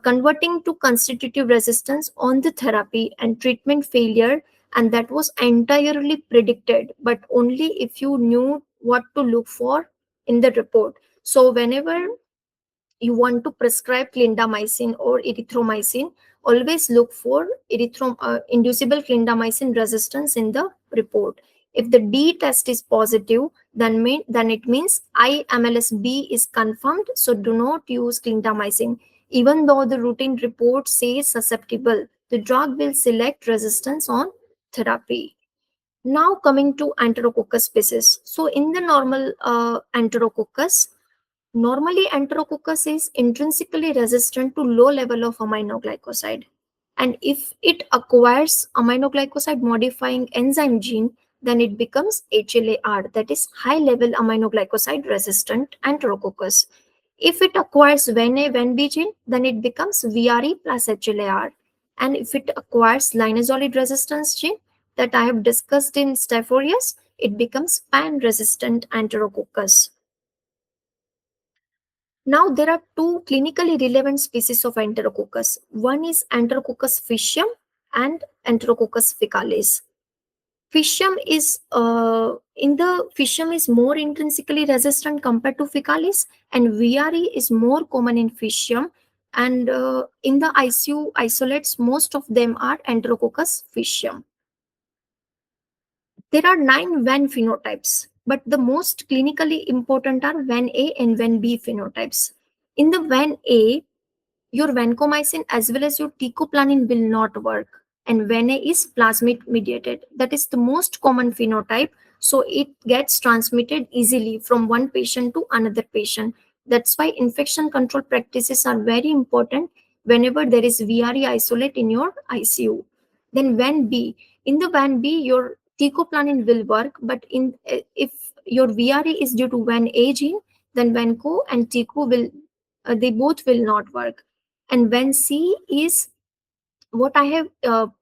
converting to constitutive resistance on the therapy and treatment failure. And that was entirely predicted, but only if you knew what to look for in the report. So whenever you want to prescribe clindamycin or erythromycin, always look for inducible clindamycin resistance in the report. If the D test is positive, then it means IMLSB is confirmed. So do not use clindamycin. Even though the routine report says susceptible, the drug will select resistance on therapy. Now coming to Enterococcus species. So in the normal Enterococcus, normally Enterococcus is intrinsically resistant to low level of aminoglycoside. And if it acquires aminoglycoside modifying enzyme gene, then it becomes HLA-R, that is high level aminoglycoside resistant Enterococcus. If it acquires VEN-A, VEN-B gene, then it becomes VRE plus HLA-R. And if it acquires Linezolid resistance gene that I have discussed in Staph aureus, it becomes pan-resistant Enterococcus. Now there are two clinically relevant species of Enterococcus. One is Enterococcus faecium and Enterococcus faecalis. Faecium is more intrinsically resistant compared to faecalis, and VRE is more common in faecium. And in the ICU isolates, most of them are Enterococcus faecium. There are 9 VEN phenotypes, but the most clinically important are VEN-A and VEN-B phenotypes. In the VEN-A, your vancomycin as well as your teicoplanin will not work, and VEN-A is plasmid mediated. That is the most common phenotype, so it gets transmitted easily from one patient to another patient. That's why infection control practices are very important whenever there is VRE isolate in your ICU. Then VEN-B. In the VEN-B, your teicoplanin will work, but if your VRE is due to VEN-A gene, then Vanco and teico will they both will not work. And VEN-C is what I have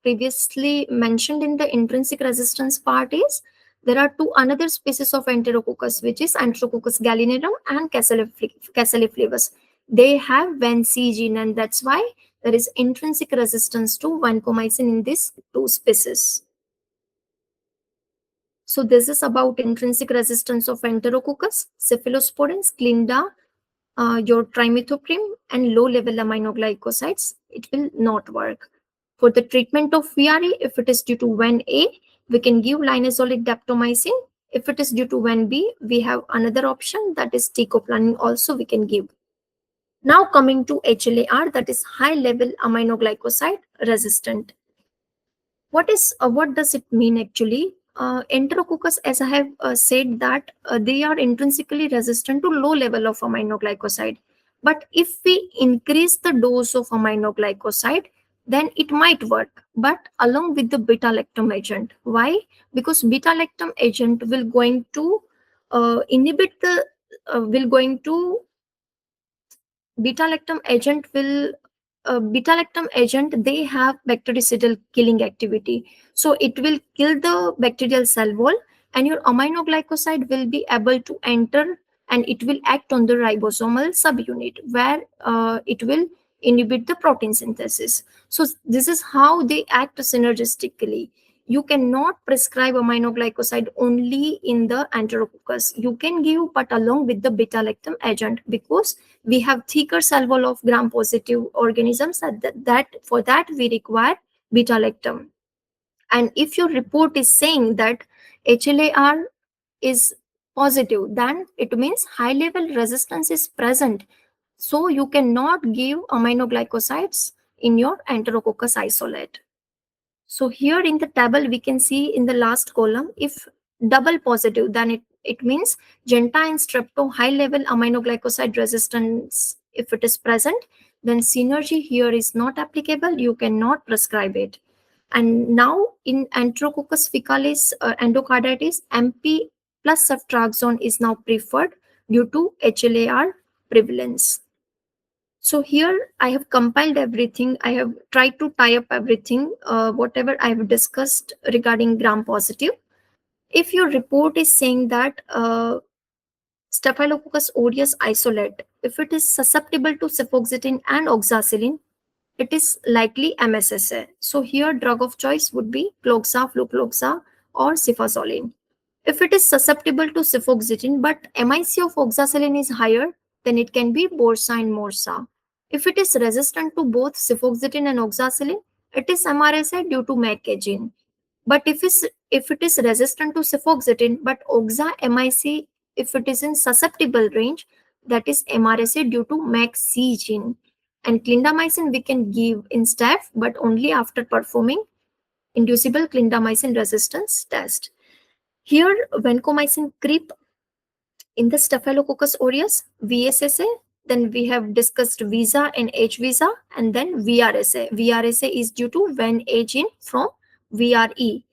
previously mentioned in the intrinsic resistance part is there are two another species of Enterococcus, which is Enterococcus gallinatum and casselliflavus. They have VEN-C gene, and that's why there is intrinsic resistance to vancomycin in these two species. So this is about intrinsic resistance of Enterococcus, cephalosporins, Clinda, your trimethoprim, and low-level aminoglycosides. It will not work. For the treatment of VRE, if it is due to VEN-A, we can give linezolid daptomycin. If it is due to Ven B, we have another option, that is teicoplanin also we can give. Now coming to HLA-R, that is high level aminoglycoside resistant. What does it mean actually? Enterococcus, as I have said, that they are intrinsically resistant to low level of aminoglycoside. But if we increase the dose of aminoglycoside, then it might work, but along with the beta-lactam agent. Why? Because beta-lactam agent will going to inhibit the will going to beta-lactam agent will beta-lactam agent, they have bactericidal killing activity, so it will kill the bacterial cell wall, and your aminoglycoside will be able to enter, and it will act on the ribosomal subunit where it will inhibit the protein synthesis. So this is how they act synergistically. You cannot prescribe aminoglycoside only in the Enterococcus. You can give, but along with the beta-lactam agent, because we have thicker cell wall of gram-positive organisms, that for that we require beta-lactam. And if your report is saying that HLA-R is positive, then it means high-level resistance is present. So you cannot give aminoglycosides in your Enterococcus isolate. So here in the table, we can see in the last column, if double positive, then it means Genta and Strepto high level aminoglycoside resistance. If it is present, then synergy here is not applicable. You cannot prescribe it. And now in Enterococcus faecalis endocarditis, MP plus ceftriaxone is now preferred due to HLA-R prevalence. So here I have compiled everything. I have tried to tie up everything, whatever I have discussed regarding gram-positive. If your report is saying that Staphylococcus aureus isolate, if it is susceptible to cefoxitin and oxacillin, it is likely MSSA. So here drug of choice would be Cloxa, Flucloxa or cefazolin. If it is susceptible to cefoxitin but MIC of oxacillin is higher, then it can be Borsa and Morsa. If it is resistant to both cefoxitin and oxacillin, it is MRSA due to MAC gene. But if it is resistant to cefoxitin but oxa MIC, if it is in susceptible range, that is MRSA due to MAC-C gene. And clindamycin we can give in staph, but only after performing inducible clindamycin resistance test. Here, vancomycin creep in the Staphylococcus aureus, VSSA, then we have discussed visa and H visa, and then VRSA. VRSA is due to Ven A gene from VRE.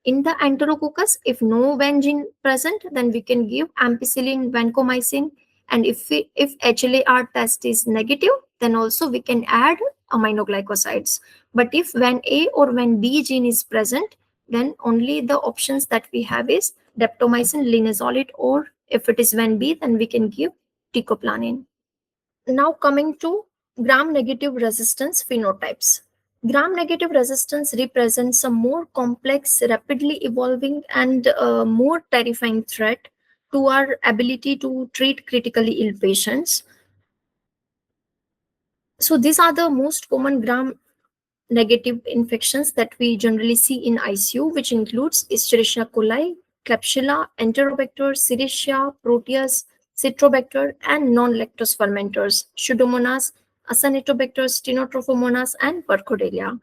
In the Enterococcus, if no Ven gene present, then we can give ampicillin, vancomycin, and if HLA-R test is negative, then also we can add aminoglycosides. But if Ven A or Ven B gene is present, then only the options that we have is daptomycin, linezolid, or if it is Ven B, then we can give teicoplanin. Now coming to gram-negative resistance phenotypes. Gram-negative resistance represents a more complex, rapidly evolving, and more terrifying threat to our ability to treat critically ill patients. So these are the most common gram-negative infections that we generally see in ICU, which includes Escherichia coli, Klebsiella, Enterobacter, Serratia, Proteus, Citrobacter, and non-lactose fermenters, Pseudomonas, Acinetobacter, Stenotrophomonas, and Burkholderia.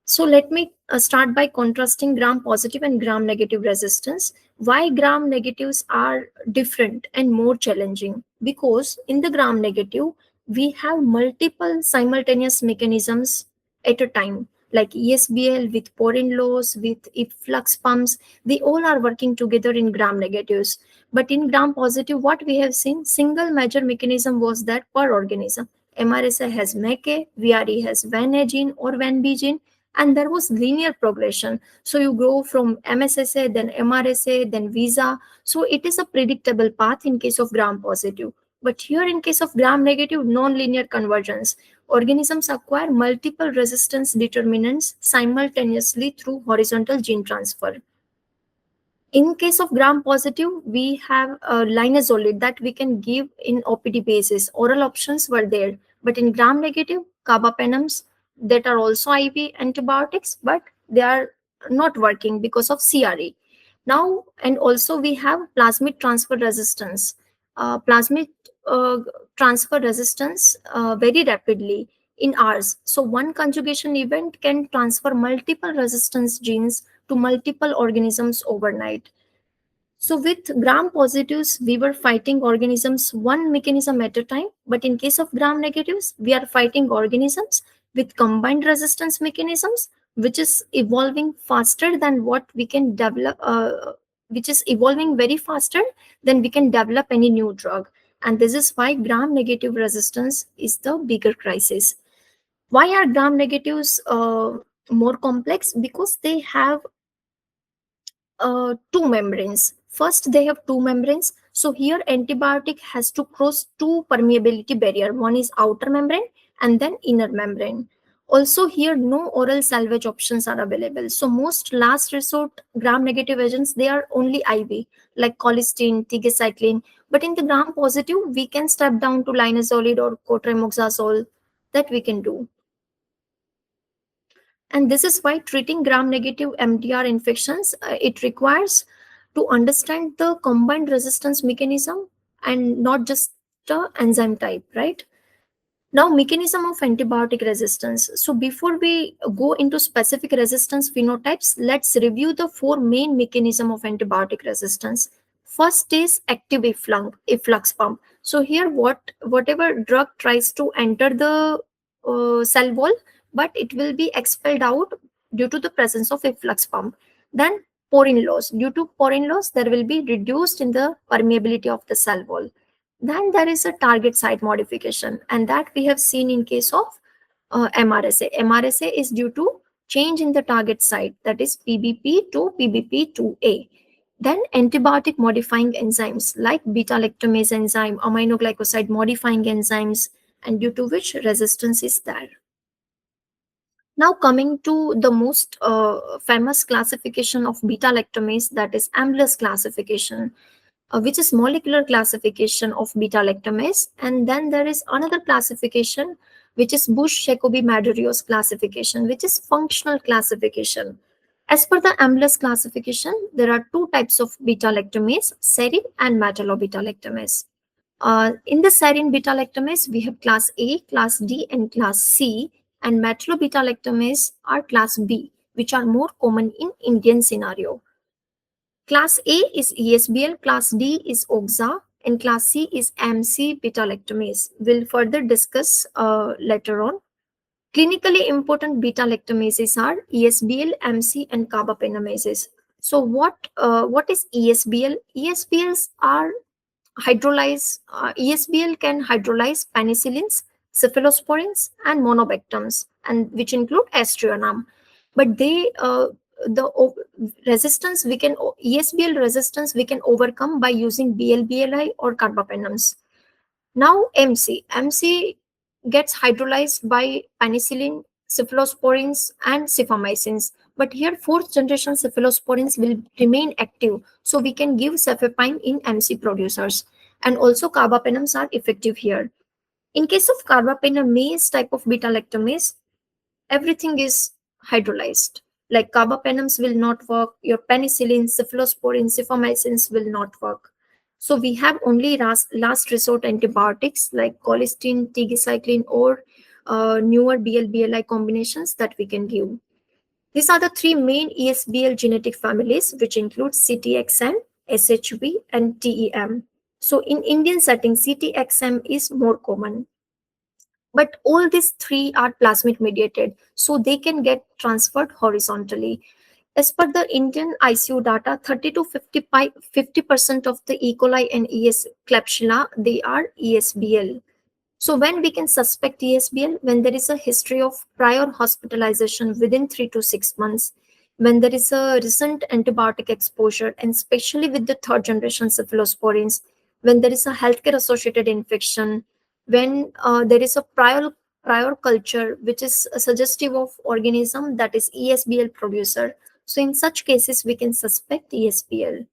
So let me start by contrasting gram-positive and gram-negative resistance. Why gram-negatives are different and more challenging? Because in the gram-negative, we have multiple simultaneous mechanisms at a time, like ESBL with porin loss, with efflux pumps. They all are working together in gram-negatives. But in gram-positive, what we have seen, single major mechanism was that per organism. MRSA has MECA, VRE has Ven gene or Ven B gene, and there was linear progression. So you go from MSSA, then MRSA, then Visa. So it is a predictable path in case of gram-positive. But here in case of gram-negative, non-linear convergence, organisms acquire multiple resistance determinants simultaneously through horizontal gene transfer. In case of gram-positive, we have Linezolid that we can give in OPD basis. Oral options were there. But in gram-negative, Carbapenems that are also IV antibiotics, but they are not working because of CRE. Now, and also we have plasmid transfer resistance. Plasmid transfer resistance very rapidly in hours. So one conjugation event can transfer multiple resistance genes to multiple organisms overnight. So with gram positives, we were fighting organisms one mechanism at a time. But in case of gram negatives, we are fighting organisms with combined resistance mechanisms, which is evolving faster than what we can develop, which is evolving very faster than we can develop any new drug. And this is why gram negative resistance is the bigger crisis. Why are gram negatives more complex? Because they have two membranes. First, they have two membranes. So here antibiotic has to cross two permeability barrier. One is outer membrane and then inner membrane. Also here no oral salvage options are available. So most last resort gram negative agents, they are only IV like colistin, tigecycline. But in the gram positive, we can step down to linezolid or cotrimoxazole, that we can do. And this is why treating gram negative MDR infections, it requires to understand the combined resistance mechanism and not just the enzyme type, right? Now, mechanism of antibiotic resistance. So before we go into specific resistance phenotypes, let's review the four main mechanism of antibiotic resistance. First is active efflux pump. So here whatever drug tries to enter the cell wall, but it will be expelled out due to the presence of efflux pump. Then porin loss. Due to porin loss, there will be reduced in the permeability of the cell wall. Then there is a target site modification, and that we have seen in case of MRSA. MRSA is due to change in the target site, that is PBP to PBP2A. Then antibiotic modifying enzymes like beta-lactamase enzyme, aminoglycoside modifying enzymes, and due to which resistance is there. Now coming to the most famous classification of beta-lactamase, that is Ambler's classification, which is molecular classification of beta-lactamase. And then there is another classification, which is Bush-Jacobi-Medeiros classification, which is functional classification. As per the Ambler's classification, there are two types of beta-lactamase, serine and metallobeta-lactamase. In the serine beta-lactamase, we have class A, class D, and class C, and metallobeta-lactamase are class B, which are more common in Indian scenario. Class A is ESBL, Class D is OXA, and Class C is AmpC beta-lactamase. We'll further discuss later on. Clinically important beta-lactamases are ESBL, AmpC, and Carbapenemases. So what is ESBL? ESBLs are ESBL can hydrolyze penicillins, cephalosporins, and monobactams, and which include aztreonam. But resistance we can ESBL resistance we can overcome by using BLBLI or carbapenems. Now MC gets hydrolyzed by penicillin, cephalosporins, and cefamycins. But here fourth generation cephalosporins will remain active, so we can give cefepime in MC producers. And also carbapenems are effective here. In case of carbapenemase type of beta-lactamase, everything is hydrolyzed. Like carbapenems will not work, your penicillin, cephalosporin, cefamycins will not work. So we have only last resort antibiotics like colistin, tigecycline, or newer BLBLI combinations that we can give. These are the three main ESBL genetic families, which include CTXM, SHB, and TEM. So in Indian setting, CTXM is more common. But all these three are plasmid mediated, so they can get transferred horizontally. As per the Indian ICU data, 30 to 50% of the E. coli and ES Klebsiella, they are ESBL. So when we can suspect ESBL? When there is a history of prior hospitalization within 3 to 6 months, when there is a recent antibiotic exposure, and especially with the third generation cephalosporins, when there is a healthcare associated infection, when there is a prior culture which is suggestive of organism that is ESBL producer. So in such cases, we can suspect ESBL.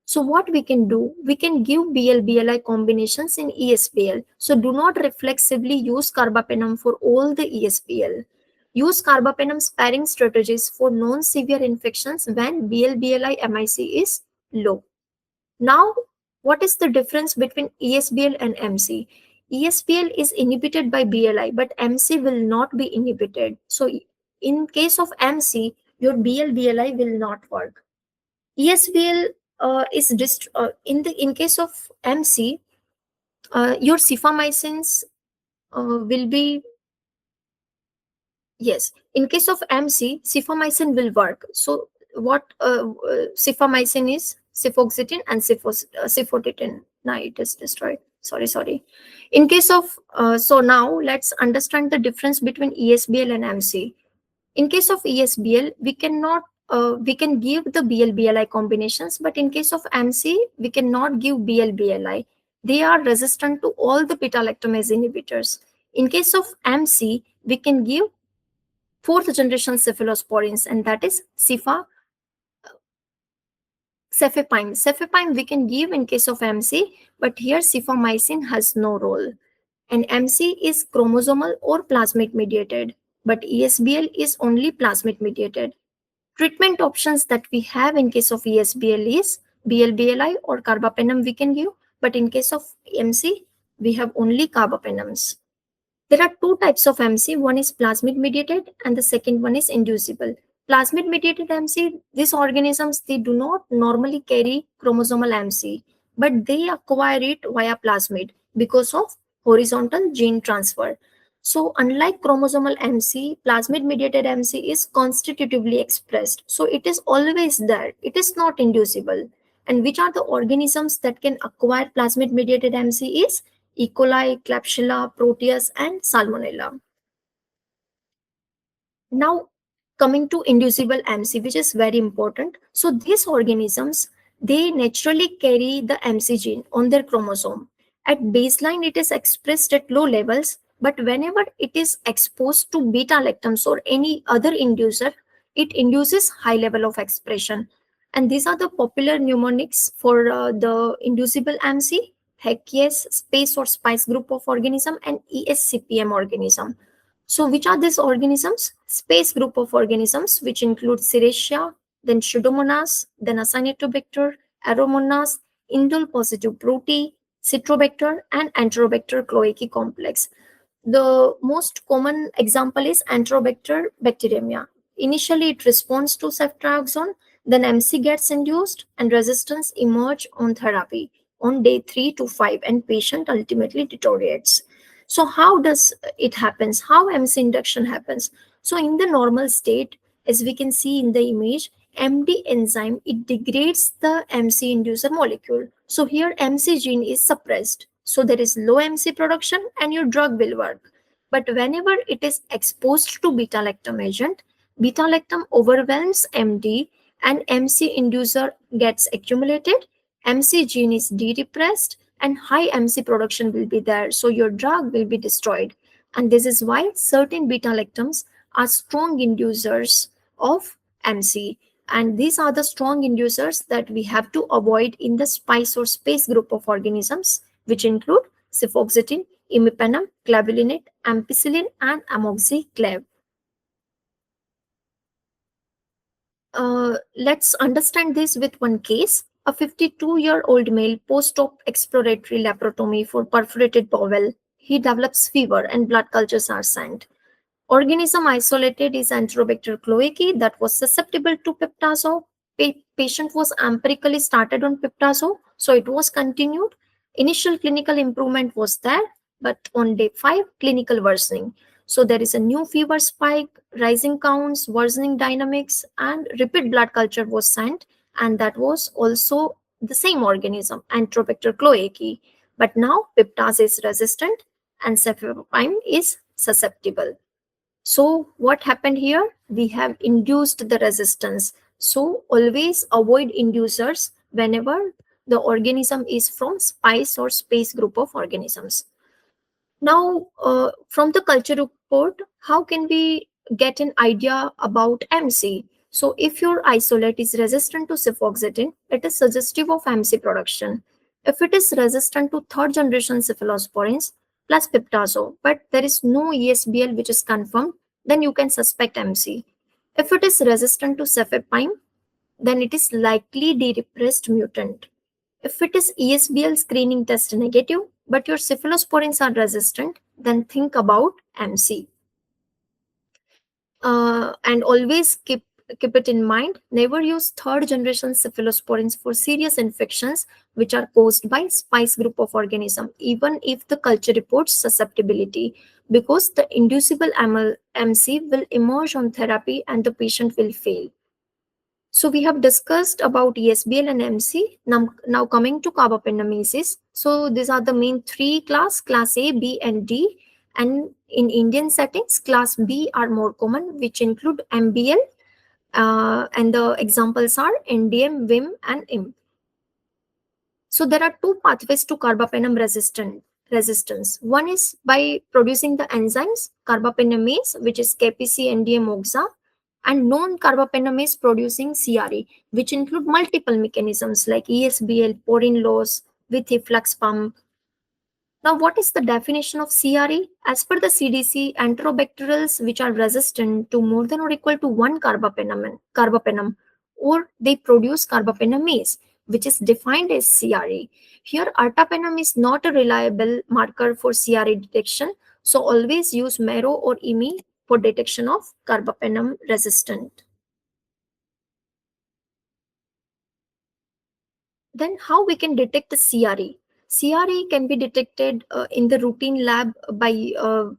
So what we can do, we can give BL-BLI combinations in ESBL. So do not reflexively use carbapenem for all the ESBL. Use carbapenem sparing strategies for non-severe infections when BL-BLI MIC is low. Now, what is the difference between ESBL and MC? ESBL is inhibited by BLI, but MC will not be inhibited. So, in case of MC, your BL-BLI will not work. ESBL in case of MC, your cefamycins will be. Yes, in case of MC, cefamycin will work. So what cefamycin is? Cefoxitin and cefotitin. Now it is destroyed. Sorry. In case of, so now let's understand the difference between ESBL and MC. In case of ESBL, we can give the BL-BLI combinations, but in case of MC, we cannot give BL-BLI. They are resistant to all the betalactamase inhibitors. In case of MC, we can give fourth generation cephalosporins, and that is cefepime. Cefepime we can give in case of MC, but here cefamycin has no role. And MC is chromosomal or plasmid mediated, but ESBL is only plasmid mediated. Treatment options that we have in case of ESBL is BL-BLI or carbapenem we can give, but in case of MC, we have only carbapenems. There are two types of MC. One is plasmid mediated and the second one is inducible. Plasmid mediated MC, these organisms, they do not normally carry chromosomal MC, but they acquire it via plasmid because of horizontal gene transfer. So unlike chromosomal MC, plasmid mediated MC is constitutively expressed. So it is always there. It is not inducible. And which are the organisms that can acquire plasmid mediated MC is E. coli, Klebsiella, Proteus, and Salmonella. Now, coming to inducible MC, which is very important. So these organisms, they naturally carry the MC gene on their chromosome. At baseline, it is expressed at low levels, but whenever it is exposed to beta-lactams or any other inducer, it induces high level of expression. And these are the popular mnemonics for the inducible MC: HEC-yes, space or spice group of organism, and ESCPM organism. So which are these organisms? Space group of organisms, which include Serratia, then Pseudomonas, then Acinetobacter, Aromonas, indole positive Prote, Citrobacter, and Enterobacter cloacae complex. The most common example is Enterobacter bacteremia. Initially, it responds to ceftriaxone, then MC gets induced and resistance emerge on therapy on day 3 to 5, and patient ultimately deteriorates. So how does it happens? How MC induction happens? So in the normal state, as we can see in the image, MD enzyme, it degrades the MC inducer molecule. So here MC gene is suppressed. So there is low MC production and your drug will work. But whenever it is exposed to beta-lactam agent, beta-lactam overwhelms MD and MC inducer gets accumulated, MC gene is de-repressed, and high MC production will be there. So your drug will be destroyed. And this is why certain beta-lactams are strong inducers of MC. And these are the strong inducers that we have to avoid in the spice or space group of organisms, which include cefoxitin, imipenem, clavulinate, ampicillin, and amoxiclav. Let's understand this with one case. A 52-year-old male post-op exploratory laparotomy for perforated bowel. He develops fever and blood cultures are sent. Organism isolated is Enterobacter cloacae that was susceptible to piptazo. Patient was empirically started on piptazo, so it was continued. Initial clinical improvement was there, but on day 5, clinical worsening. So there is a new fever spike, rising counts, worsening dynamics, and repeat blood culture was sent, and that was also the same organism, Enterobacter cloacae. But now piptase is resistant and cefepime is susceptible. So what happened here? We have induced the resistance. So always avoid inducers whenever the organism is from spice or space group of organisms. Now, from the culture report, how can we get an idea about MC? So if your isolate is resistant to cefoxitin, it is suggestive of MC production. If it is resistant to third generation cephalosporins plus piptazo, but there is no ESBL which is confirmed, then you can suspect MC. If it is resistant to cefepime, then it is likely de-repressed mutant. If it is ESBL screening test negative, but your cephalosporins are resistant, then think about MC. And always keep it in mind, never use third generation cephalosporins for serious infections which are caused by spice group of organism, even if the culture reports susceptibility, because the inducible AmpC will emerge on therapy and the patient will fail. So we have discussed about ESBL and MC. Now coming to Carbapenemesis. So these are the main three class A, B, and D. And in Indian settings, class B are more common, which include MBL. And the examples are NDM, VIM, and IMP. So there are two pathways to carbapenem resistance. One is by producing the enzymes carbapenemase, which is KPC, NDM, OXA, and non-carbapenemase producing CRE, which include multiple mechanisms like ESBL, porine loss, with efflux pump. Now, what is the definition of CRE? As per the CDC, enterobacterials which are resistant to more than or equal to one carbapenem, or they produce carbapenemase, which is defined as CRE. Here, ertapenem is not a reliable marker for CRE detection, so always use marrow or IMI for detection of carbapenem resistant. Then how we can detect the CRE? CRE can be detected in the routine lab by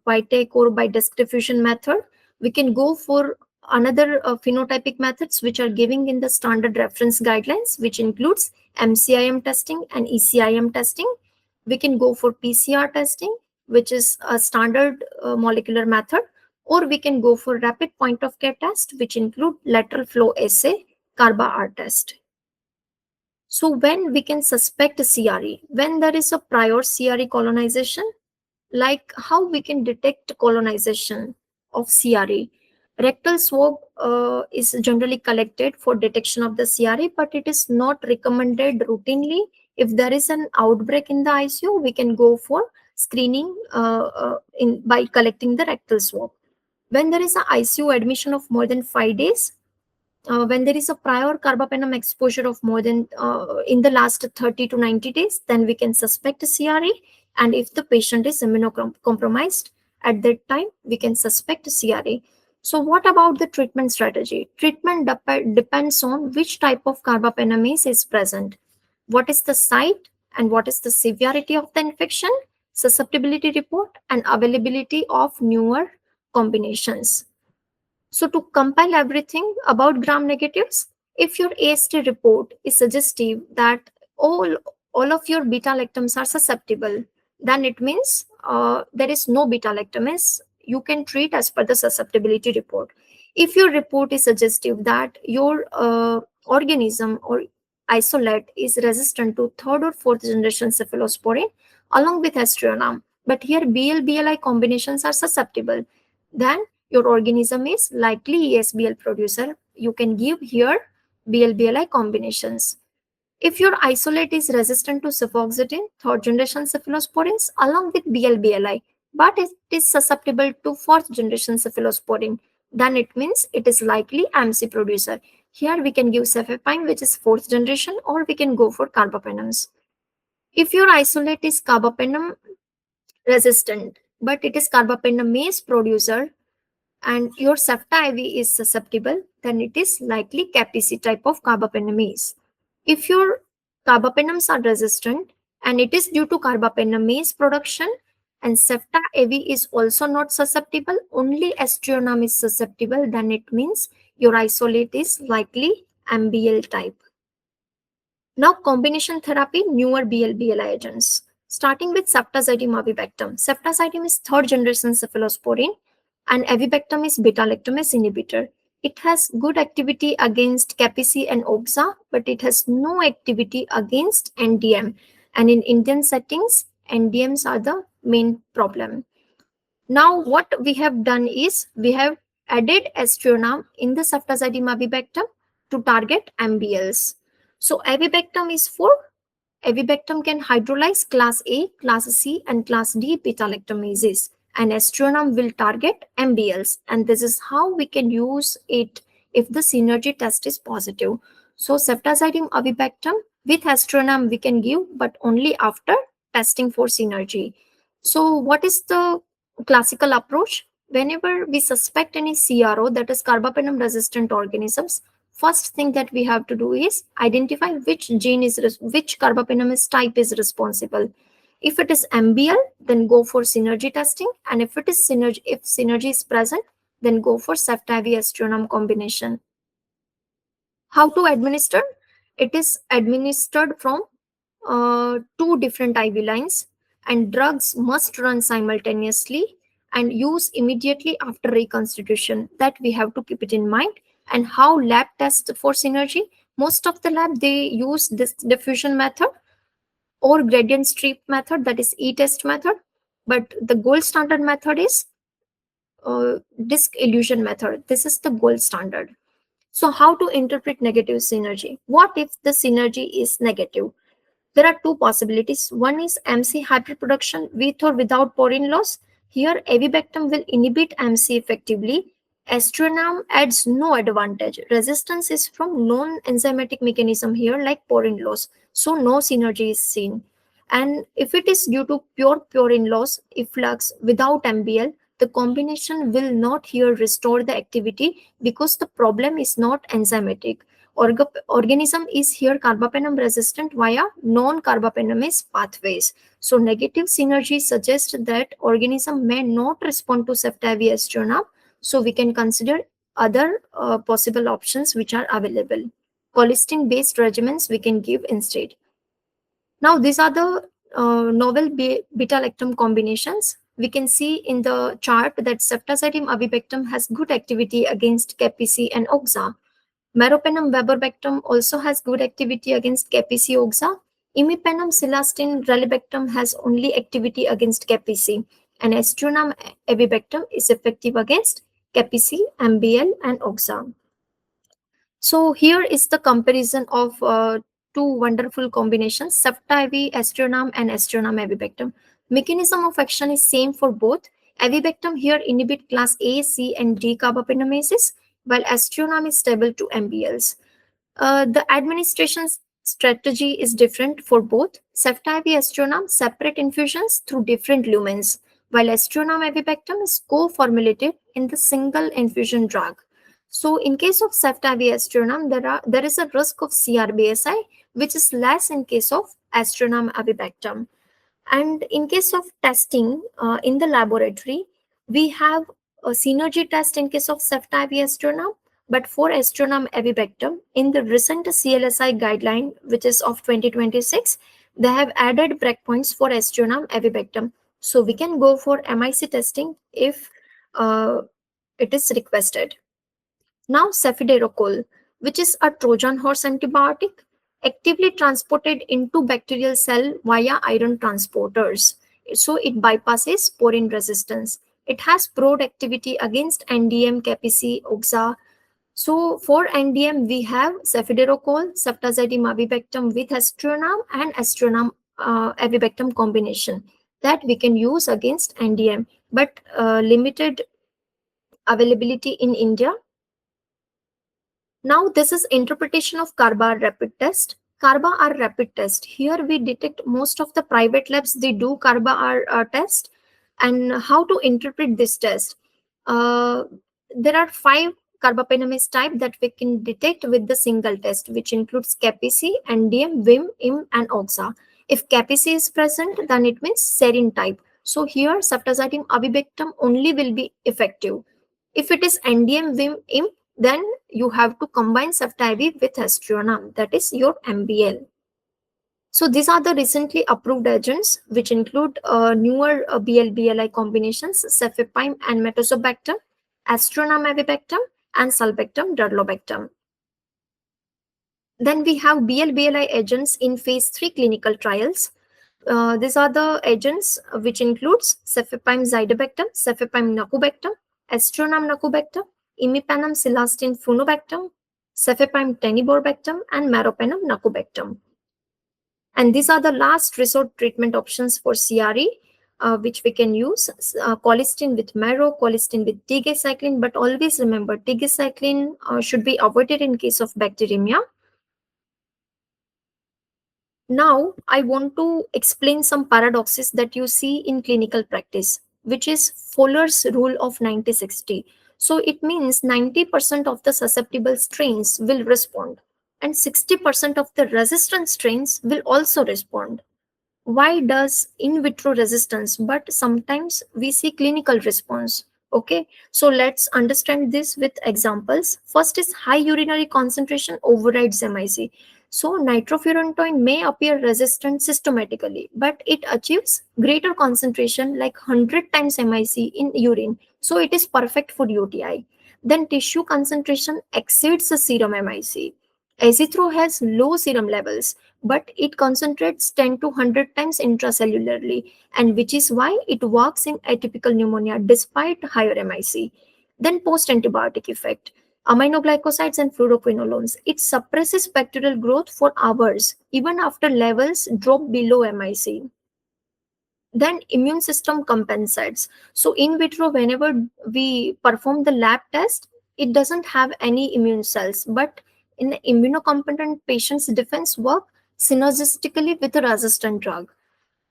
Vitek or by disk diffusion method. We can go for another phenotypic methods which are giving in the standard reference guidelines, which includes MCIM testing and ECIM testing. We can go for PCR testing, which is a standard molecular method, or we can go for rapid point of care test, which include lateral flow assay, Carba-R test. So when we can suspect a CRE? When there is a prior CRE colonization, like how we can detect colonization of CRE. Rectal swab is generally collected for detection of the CRE, but it is not recommended routinely. If there is an outbreak in the ICU, we can go for screening by collecting the rectal swab. When there is an ICU admission of more than 5 days, when there is a prior carbapenem exposure of more than in the last 30 to 90 days, then we can suspect a CRE. And if the patient is immunocompromised, at that time, we can suspect a CRE. So what about the treatment strategy? Treatment depends on which type of carbapenemase is present. What is the site and what is the severity of the infection, susceptibility report, and availability of newer combinations. So to compile everything about gram negatives, if your AST report is suggestive that all of your beta-lactams are susceptible, then it means there is no beta-lactamase. You can treat as per the susceptibility report. If your report is suggestive that your organism or isolate is resistant to third or fourth generation cephalosporin along with Astronam, but here BL-BLI combinations are susceptible, then your organism is likely ESBL producer. You can give here BL-BLI combinations. If your isolate is resistant to cefoxitin, third generation cephalosporins along with BL-BLI, but it is susceptible to fourth generation cephalosporin, then it means it is likely AmpC producer. Here we can give cefepime, which is fourth generation, or we can go for carbapenems. If your isolate is carbapenem resistant, but it is carbapenemase producer, and your septa IV is susceptible, then it is likely KPC type of carbapenemase. If your carbapenems are resistant and it is due to carbapenemase production and septa AV is also not susceptible, only Astronam is susceptible, then it means your isolate is likely MBL type. Now combination therapy, newer BL-BLI agents. Starting with ceftazidime avibactam. Ceftazidime is third generation cephalosporin and avibactam is beta-lactamase inhibitor. It has good activity against KPC and OXA, but it has no activity against NDM. And in Indian settings, NDMs are the main problem. Now, what we have done is we have added Astronam in the ceftazidime avibactam to target MBLs. So, avibactam is for avibactam can hydrolyze class A, class C, and class D beta-lactamases. and Astronam will target MBLs. And this is how we can use it if the synergy test is positive. So ceftazidime avibactam with Astronam we can give, but only after testing for synergy. So what is the classical approach? Whenever we suspect any CRO, that is carbapenem resistant organisms, first thing that we have to do is identify which which carbapenem type is responsible. If it is MBL, then go for synergy testing, and if synergy is present, then go for ceftavi-aztreonam combination. How to administer? It is administered from two different IV lines, and drugs must run simultaneously and use immediately after reconstitution. That we have to keep it in mind. And how lab test for synergy? Most of the lab, they use this diffusion method or gradient strip method, that is e-test method. But the gold standard method is disk elution method. This is the gold standard. So how to interpret negative synergy? What if the synergy is negative? There are two possibilities. One is MC hyperproduction with or without porine loss. Here, avibactam will inhibit MC effectively. Astronam adds no advantage. Resistance is from non-enzymatic mechanism here, like porine loss. So no synergy is seen. And if it is due to pure purine loss, efflux without MBL, the combination will not here restore the activity because the problem is not enzymatic. Organism is here carbapenem resistant via non-carbapenemase pathways. So negative synergy suggests that organism may not respond to ceftavi-aztreonam. So we can consider other possible options which are available. Colistin based regimens we can give instead. Now these are the novel beta-lactam combinations. We can see in the chart that ceftazidime avibactam has good activity against CAPC and OXA. Meropenem vaborbactam also has good activity against CAPC OXA. Imipenem cilastin relibactam has only activity against CAPC, and Astronam avibactam is effective against CAPC, MBL, and OXA. So here is the comparison of two wonderful combinations, ceftavi-aztreonam and Astronam avibactam. Mechanism of action is same for both. Avibactam here inhibit class A, C, and D carbapenemases, while Astronam is stable to MBLs. The administration strategy is different for both. Ceftavi-aztreonam separate infusions through different lumens, while Astronam avibactam is co-formulated in the single infusion drug. So in case of ceftavi-aztreonam, there is a risk of CRBSI, which is less in case of Astronam avibactam. And in case of testing in the laboratory, we have a synergy test in case of ceftavi-aztreonam, but for Astronam avibactam, in the recent CLSI guideline, which is of 2026, they have added breakpoints for Astronam avibactam. So we can go for MIC testing if it is requested. Now cefiderocol, which is a Trojan horse antibiotic, actively transported into bacterial cell via iron transporters. So it bypasses porine resistance. It has broad activity against NDM, CAPC, OXA. So for NDM, we have cefiderocol, ceftazidime avibactam with Astronam and Astronam avibactam combination that we can use against NDM, but limited availability in India. Now this is interpretation of Carba-R rapid test. Carba-R rapid test. Here we detect most of the private labs, they do Carba-R test. And how to interpret this test? There are 5 carbapenemase type that we can detect with the single test, which includes CAPC, NDM, VIM, IM, and OXA. If CAPC is present, then it means serine type. So here ceftazidime avibactam only will be effective. If it is NDM, VIM, IM, then you have to combine ceftavi with Astronam, that is your MBL. So these are the recently approved agents, which include newer BL-BLI combinations, cefepime and metazobactam, Astronam avibactam, and sulbactam durlobactam. Then we have BL-BLI agents in phase 3 clinical trials. These are the agents which includes cefepime zidibactam, cefepime nacubactam, Astronam nacubactam, imipenem cilastin funobactam, cefepime teniborbactam, and meropenem nacubactam. And these are the last resort treatment options for CRE. which we can use, colistin with marrow, colistin with tigecycline, but always remember tigecycline should be avoided in case of bacteremia. Now, I want to explain some paradoxes that you see in clinical practice, which is Fowler's rule of 90-60. So it means 90% of the susceptible strains will respond, and 60% of the resistant strains will also respond. Why does in vitro resistance, but sometimes we see clinical response? Okay, so let's understand this with examples. First is high urinary concentration overrides MIC. So nitrofurantoin may appear resistant systematically, but it achieves greater concentration like 100 times MIC in urine. So it is perfect for UTI. Then tissue concentration exceeds the serum MIC. Azithro has low serum levels, but it concentrates 10 to 100 times intracellularly, and which is why it works in atypical pneumonia despite higher MIC. Then post-antibiotic effect. Aminoglycosides and fluoroquinolones. It suppresses bacterial growth for hours, even after levels drop below MIC. Then immune system compensates. So in vitro, whenever we perform the lab test, it doesn't have any immune cells, but in the immunocompetent patient's defense work synergistically with a resistant drug.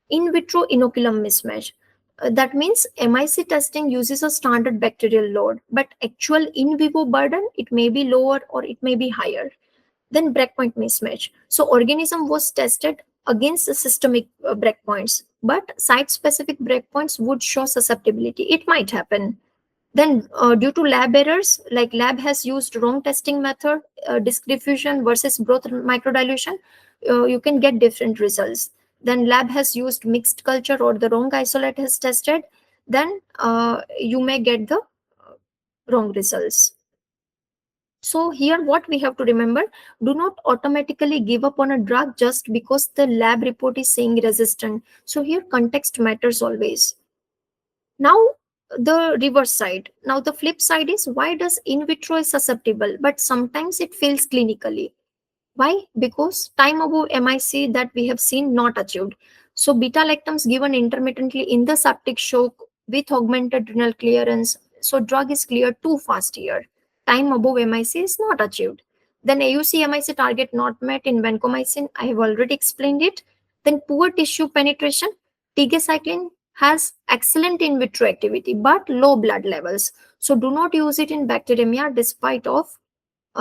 In vitro inoculum mismatch. That means MIC testing uses a standard bacterial load, but actual in vivo burden, it may be lower or it may be higher. Then breakpoint mismatch. So organism was tested against the systemic breakpoints, but site-specific breakpoints would show susceptibility. It might happen. Then due to lab errors, like lab has used wrong testing method, disk diffusion versus broth microdilution, you can get different results. Then lab has used mixed culture or the wrong isolate has tested, then you may get the wrong results. So here what we have to remember, do not automatically give up on a drug just because the lab report is saying resistant. So here context matters always. Now the reverse side. Now the flip side is, why does in vitro is susceptible, but sometimes it fails clinically? Why? Because time above MIC that we have seen not achieved. So beta-lactams given intermittently in the septic shock with augmented renal clearance. So drug is cleared too fast here. Time above MIC is not achieved. Then AUC MIC target not met in vancomycin. I have already explained it. Then poor tissue penetration. Tigecycline has excellent in vitro activity but low blood levels. So do not use it in bacteremia despite of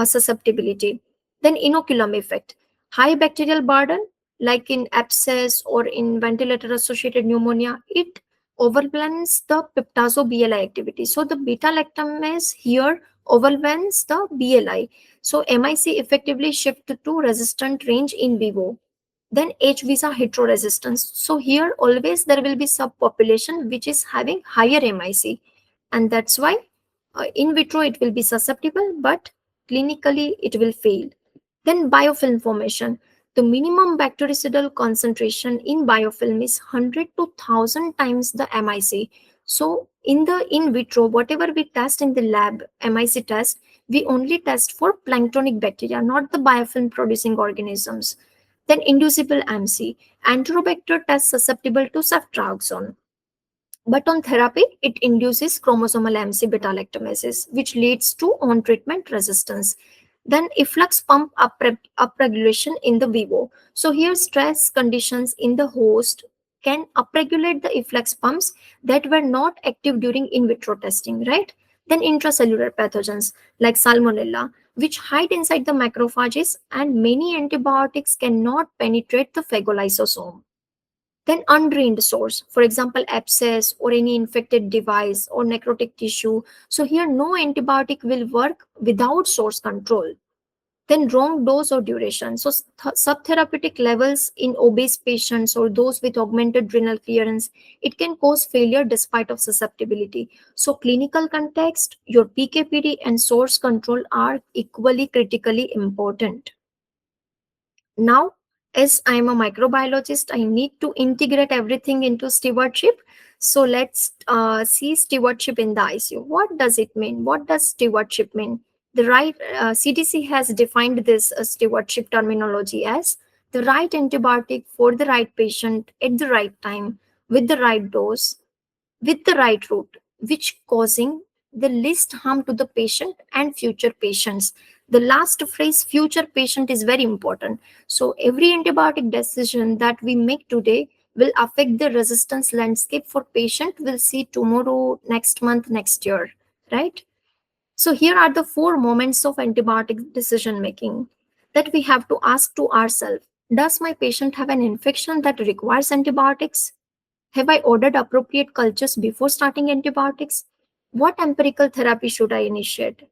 susceptibility. Then inoculum effect. High bacterial burden, like in abscess or in ventilator-associated pneumonia, it overwhelms the peptazo-BLI activity. So the beta-lactamase here overwhelms the BLI. So MIC effectively shift to resistant range in vivo. Then H-visa heteroresistance. So here always there will be subpopulation which is having higher MIC, and that's why in vitro it will be susceptible, but clinically it will fail. Then biofilm formation. The minimum bactericidal concentration in biofilm is 100 to 1000 times the MIC. So in the in vitro, whatever we test in the lab, MIC test, we only test for planktonic bacteria, not the biofilm producing organisms. Then inducible AmpC. Enterobacter test susceptible to ceftriaxone. But on therapy, it induces chromosomal AmpC betalactamases, which leads to on-treatment resistance. Then efflux pump upregulation in the vivo. So here stress conditions in the host can upregulate the efflux pumps that were not active during in vitro testing, right? Then intracellular pathogens like salmonella, which hide inside the macrophages, and many antibiotics cannot penetrate the phagolysosome. Then undrained source, for example, abscess or any infected device or necrotic tissue. So here no antibiotic will work without source control. Then wrong dose or duration. So subtherapeutic levels in obese patients or those with augmented renal clearance, it can cause failure despite of susceptibility. So clinical context, your PKPD and source control are equally critically important. Now, as I am a microbiologist, I need to integrate everything into stewardship. So let's see stewardship in the ICU. What does it mean? What does stewardship mean? The right CDC has defined this stewardship terminology as the right antibiotic for the right patient at the right time with the right dose, with the right route, which causing the least harm to the patient and future patients. The last phrase, future patient, is very important. So every antibiotic decision that we make today will affect the resistance landscape for patient we'll see tomorrow, next month, next year, right? So here are the 4 moments of antibiotic decision making that we have to ask to ourselves. Does my patient have an infection that requires antibiotics? Have I ordered appropriate cultures before starting antibiotics? What empirical therapy should I initiate?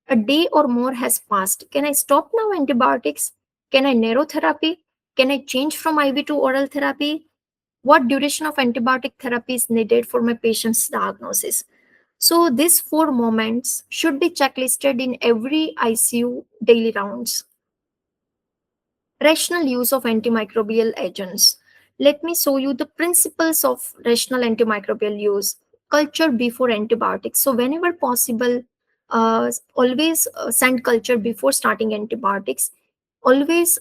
A day or more has passed. Can I stop now antibiotics? Can I narrow therapy? Can I change from IV to oral therapy? What duration of antibiotic therapy is needed for my patient's diagnosis? So these 4 moments should be checklisted in every ICU daily rounds. Rational use of antimicrobial agents. Let me show you the principles of rational antimicrobial use. Culture before antibiotics. So whenever possible, always send culture before starting antibiotics. Always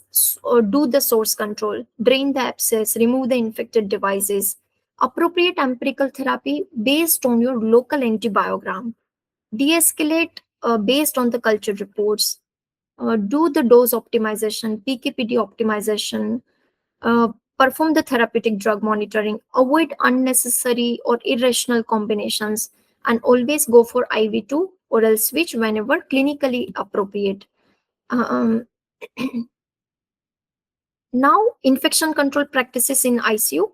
do the source control, drain the abscess, remove the infected devices. Appropriate empirical therapy based on your local antibiogram. De-escalate based on the culture reports. Do the dose optimization, PKPD optimization, uh, perform the therapeutic drug monitoring, avoid unnecessary or irrational combinations, and always go for IV to oral switch whenever clinically appropriate. Um, Now, infection control practices in ICU.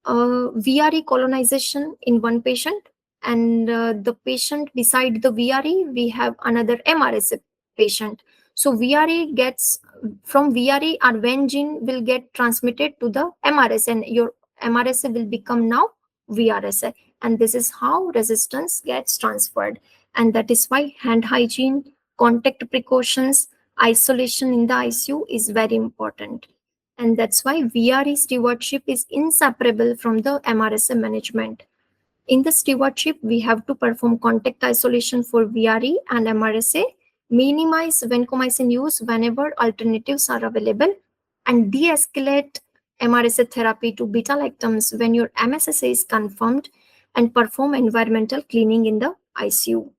VRE colonization in one patient, and the patient beside the VRE, we have another MRSA patient. So VRE gets, from VRE, our Ven gene will get transmitted to the MRSA, and your MRSA will become now VRSA. And this is how resistance gets transferred. And that is why hand hygiene, contact precautions, isolation in the ICU is very important. And that's why VRE stewardship is inseparable from the MRSA management. In the stewardship, we have to perform contact isolation for VRE and MRSA, minimize vancomycin use whenever alternatives are available, and de-escalate MRSA therapy to beta-lactams when your MSSA is confirmed, and perform environmental cleaning in the ICU.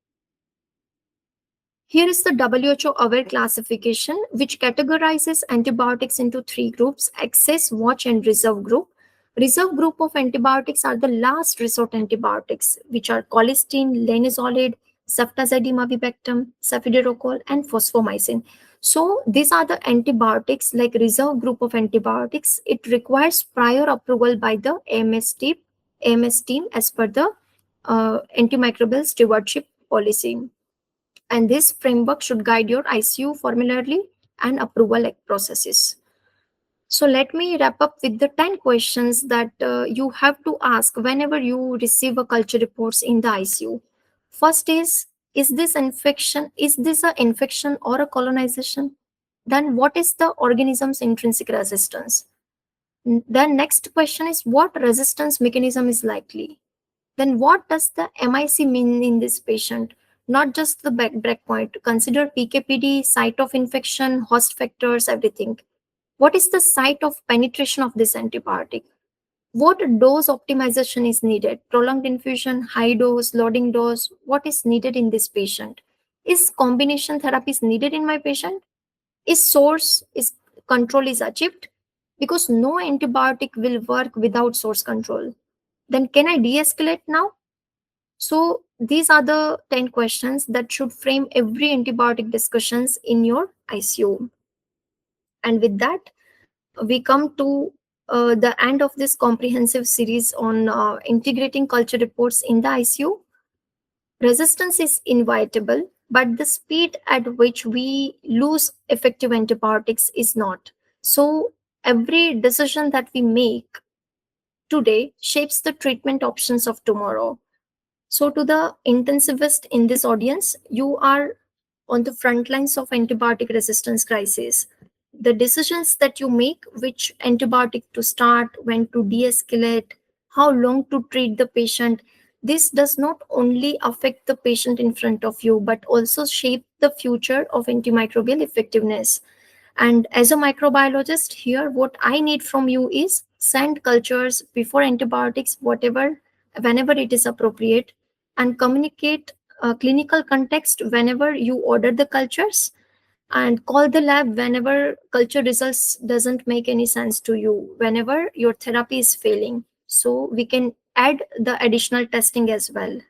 Here is the WHO aware classification, which categorizes antibiotics into 3 groups: access, watch, and reserve group. Reserve group of antibiotics are the last resort antibiotics, which are colistin, linezolid, ceftazidime avibactam, cefiderocol, and fosfomycin. So these are the antibiotics, like reserve group of antibiotics. It requires prior approval by the AMS team as per the antimicrobial stewardship policy. And this framework should guide your ICU formulary and approval processes. So let me wrap up with the 10 questions that you have to ask whenever you receive a culture reports in the ICU. First is this infection? Is this an infection or a colonization? Then what is the organism's intrinsic resistance? Then next question is, what resistance mechanism is likely? Then what does the MIC mean in this patient? Not just the breakpoint. Consider PKPD, site of infection, host factors, everything. What is the site of penetration of this antibiotic? What dose optimization is needed? Prolonged infusion, high dose, loading dose. What is needed in this patient? Is combination therapies needed in my patient? Is source is control is achieved? Because no antibiotic will work without source control. Then can I de-escalate now? So these are the 10 questions that should frame every antibiotic discussions in your ICU. And with that, we come to the end of this comprehensive series on integrating culture reports in the ICU. Resistance is inevitable, but the speed at which we lose effective antibiotics is not. So every decision that we make today shapes the treatment options of tomorrow. So to the intensivist in this audience, you are on the front lines of antibiotic resistance crisis. The decisions that you make, which antibiotic to start, when to de-escalate, how long to treat the patient, this does not only affect the patient in front of you, but also shape the future of antimicrobial effectiveness. And as a microbiologist here, what I need from you is send cultures before antibiotics, whenever it is appropriate, and communicate clinical context whenever you order the cultures, and call the lab whenever culture results doesn't make any sense to you, whenever your therapy is failing. So we can add the additional testing as well.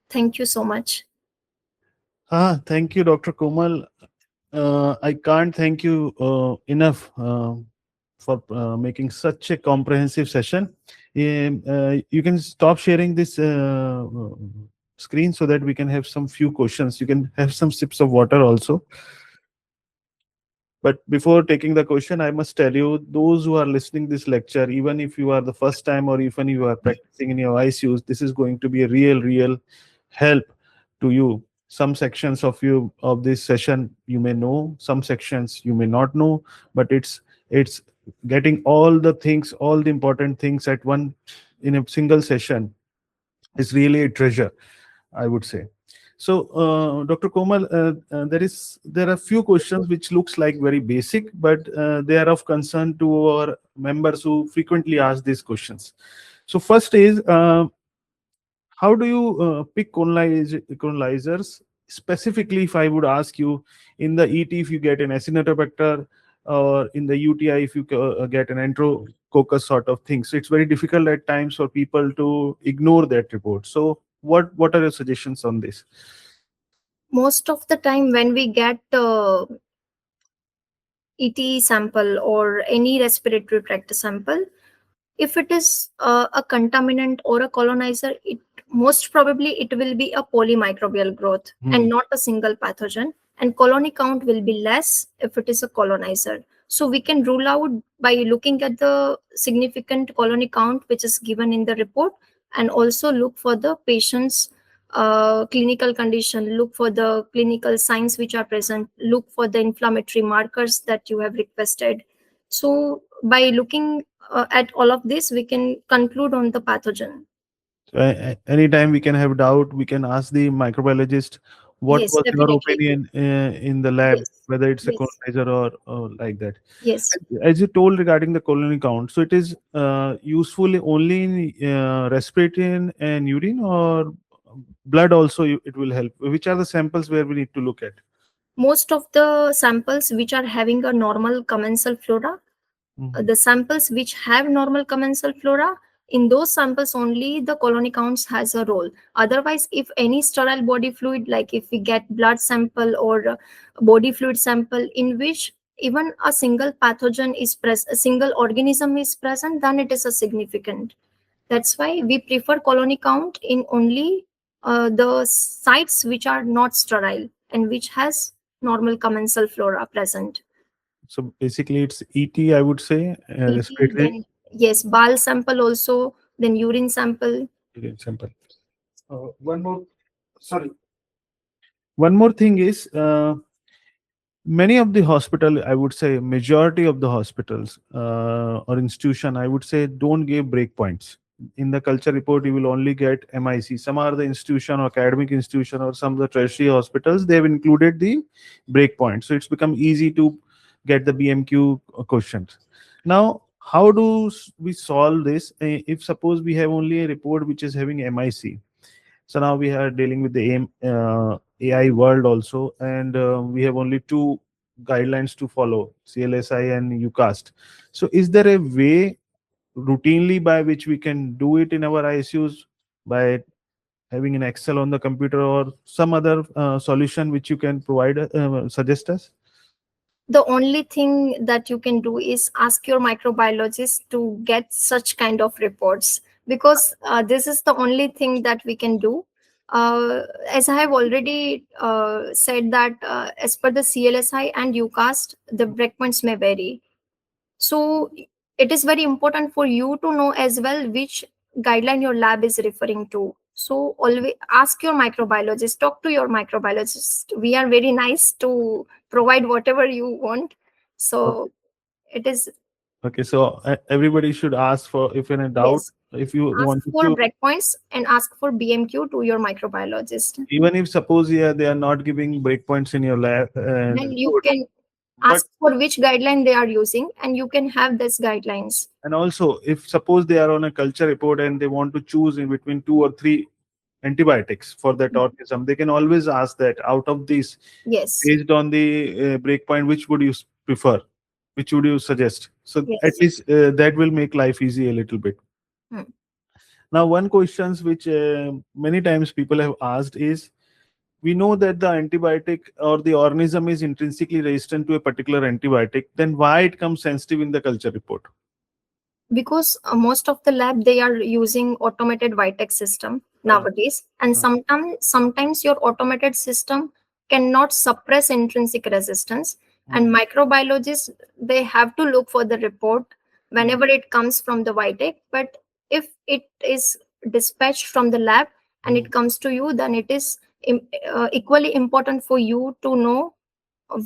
Thank you so much. Thank you, Dr. Komal. I can't thank you enough for making such a comprehensive session. You can stop sharing this screen so that we can have some few questions. You can have some sips of water also. But before taking the question, I must tell you, those who are listening this lecture, even if you are the first time or even you are practicing in your ICUs, this is going to be a real help to you. Some sections of this session you may know, some sections you may not know, but it's getting all the things, all the important things at one in a single session is really a treasure, I would say. So, Dr. Komal, there are few questions which looks like very basic, but they are of concern to our members who frequently ask these questions. So, first is how do you pick colonizers? Specifically, if I would ask you, in the ET, if you get an Acinetobacter, or in the UTI, if you get an Enterococcus sort of thing. So it's very difficult at times for people to ignore that report. So what are your suggestions on this? Most of the time when we get ET sample or any respiratory tract sample, if it is a contaminant or a colonizer, it most probably it will be a polymicrobial growth and not a single pathogen, and colony count will be less if it is a colonizer. So we can rule out by looking at the significant colony count which is given in the report, and also look for the patient's clinical condition, look for the clinical signs which are present, look for the inflammatory markers that you have requested. So by looking at all of this, we can conclude on the pathogen. Anytime we can have doubt, we can ask the microbiologist, what Yes, was your definitely. opinion in the lab, Yes, whether it's a yes, colonizer or like that. yes. As you told regarding the colony count, so it is useful only in respiratory and urine, or blood also it will help. Which are the samples where we need to look at? Most of the samples which are having a normal commensal flora, the samples which have normal commensal flora, in those samples only the colony counts has a role. Otherwise, if any sterile body fluid, like if we get blood sample or body fluid sample in which even a single pathogen is present, a single organism is present, then it is a significant. That's why we prefer colony count in only the sites which are not sterile and which has normal commensal flora present. So basically, it's ET, I would say, ET, respiratory then yes, bowel sample also, then urine sample. sample. One more, sorry. One more thing is, many of the hospital, I would say, majority of the hospitals or institution, I would say, don't give breakpoints. In the culture report, you will only get MIC. Some are the institution or academic institution or some of the tertiary hospitals, they have included the breakpoint. So it's become easy to get the BMQ questions. Now, how do we solve this? If suppose we have only a report which is having MIC, so now we are dealing with the AI world also, and we have only two guidelines to follow, CLSI and UCAST. So is there a way routinely by which we can do it in our ICUs, by having an Excel on the computer or some other solution which you can provide, suggest us? The only thing that you can do is ask your microbiologist to get such kind of reports, because this is the only thing that we can do. As I have already said that as per the CLSI and UCAST, the breakpoints may vary. So it is very important for you to know as well which guideline your lab is referring to. So always ask your microbiologist, talk to your microbiologist. We are very nice to provide whatever you want. So it is, Okay, so everybody should ask for, if in a doubt, yes, if you ask wanted for to, breakpoints and ask for BMQ to your microbiologist. even if suppose, yeah, they are not giving breakpoints in your lab, Then you report, can ask for which guideline they are using, and you can have this guidelines. And also, if suppose they are on a culture report and they want to choose in between 2 or 3 antibiotics for that organism, they can always ask that out of these, Yes. based on the breakpoint, which would you prefer, which would you suggest? So Yes. at least that will make life easy a little bit. Hmm. Now, one questions which many times people have asked is, we know that the antibiotic or the organism is intrinsically resistant to a particular antibiotic, then why it comes sensitive in the culture report? Because most of the lab, they are using automated Vitex system nowadays, and sometimes your automated system cannot suppress intrinsic resistance, and microbiologists, they have to look for the report whenever it comes from the Vitex. But if it is dispatched from the lab and it comes to you, then it is equally important for you to know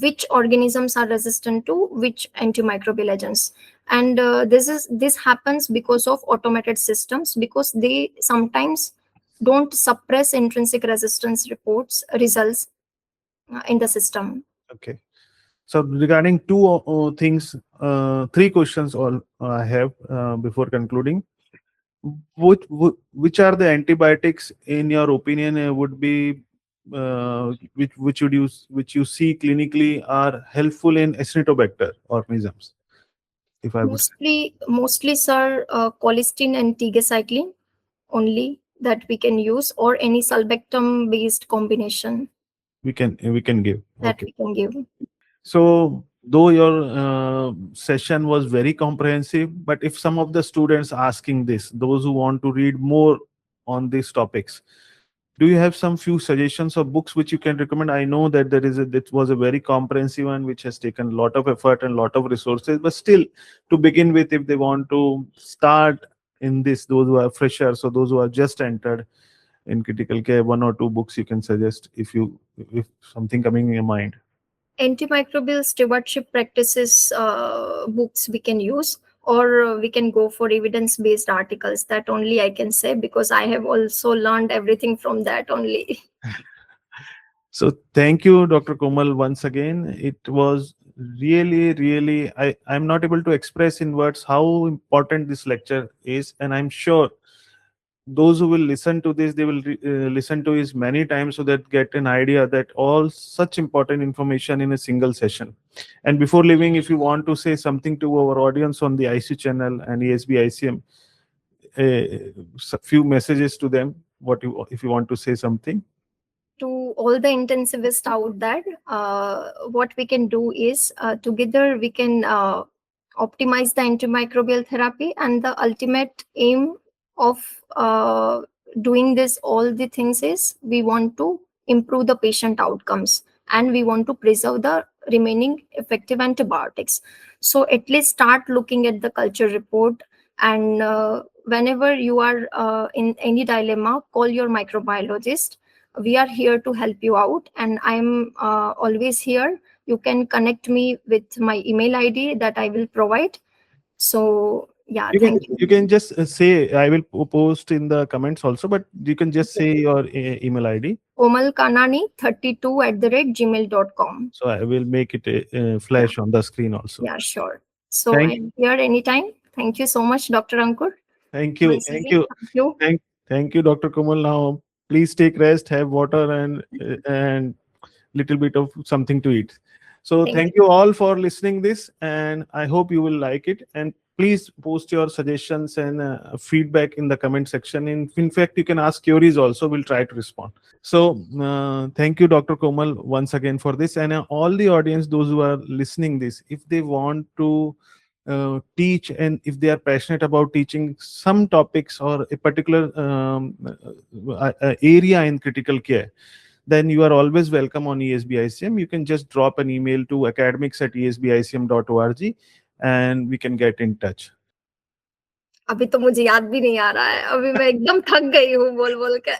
which organisms are resistant to which antimicrobial agents. And this happens because of automated systems, because they sometimes don't suppress intrinsic resistance reports results in the system. Okay. So regarding two things, 3 questions all I have before concluding. Which are the antibiotics in your opinion would be which you see clinically are helpful in Acinetobacter organisms? If I would say, Mostly sir, colistin and tigecycline only that we can use, or any sulbactam based combination we can give. that Okay. we can give. So though your session was very comprehensive, but if some of the students asking this, those who want to read more on these topics, do you have some few suggestions of books which you can recommend? I know that that was a very comprehensive one which has taken a lot of effort and a lot of resources, but still, to begin with, if they want to start in this, those who are freshers or those who are just entered in critical care, 1 or 2 books you can suggest, if something coming in your mind. Antimicrobial stewardship practices books we can use, or we can go for evidence based articles. That only I can say, because I have also learned everything from that only. So thank you, Dr. Komal, once again. It was really, I'm not able to express in words how important this lecture is. And I'm sure those who will listen to this, they will listen to it many times so that get an idea that all such important information in a single session. And before leaving, if you want to say something to our audience on the IC channel and ESBICM, a few messages to them, if you want to say something. To all the intensivists out there, what we can do is, together we can optimize the antimicrobial therapy, and the ultimate aim of doing this all the things is, we want to improve the patient outcomes, and we want to preserve the remaining effective antibiotics. So at least start looking at the culture report, and whenever you are in any dilemma, call your microbiologist. We are here to help you out, and I'm always here. You can connect me with my email ID that I will provide. So yeah, thank you. You can just say, I will post in the comments also, but you can just say your email ID. Komal Kanani 32 @ gmail.com. So I will make it a flash on the screen also. Yeah, sure. So Thank, I'm here anytime. Thank you so much, Dr. Ankur. thank you, Once thank again, you, thank you. thank you, Dr. Komal. Now please take rest, have water, and little bit of something to eat. So Thank thank you all for listening this, and I hope you will like it. And please post your suggestions and feedback in the comment section. In fact, you can ask queries also. We'll try to respond. So thank you, Dr. Komal, once again for this, and all the audience, those who are listening this, if they want to teach and if they are passionate about teaching some topics or a particular area in critical care, then you are always welcome on ESBICM. You can just drop an email to academics@esbicm.org and we can get in touch. अभी तो मुझे याद भी नहीं आ रहा है, अभी मैं एकदम थक गई हूँ बोल बोल के.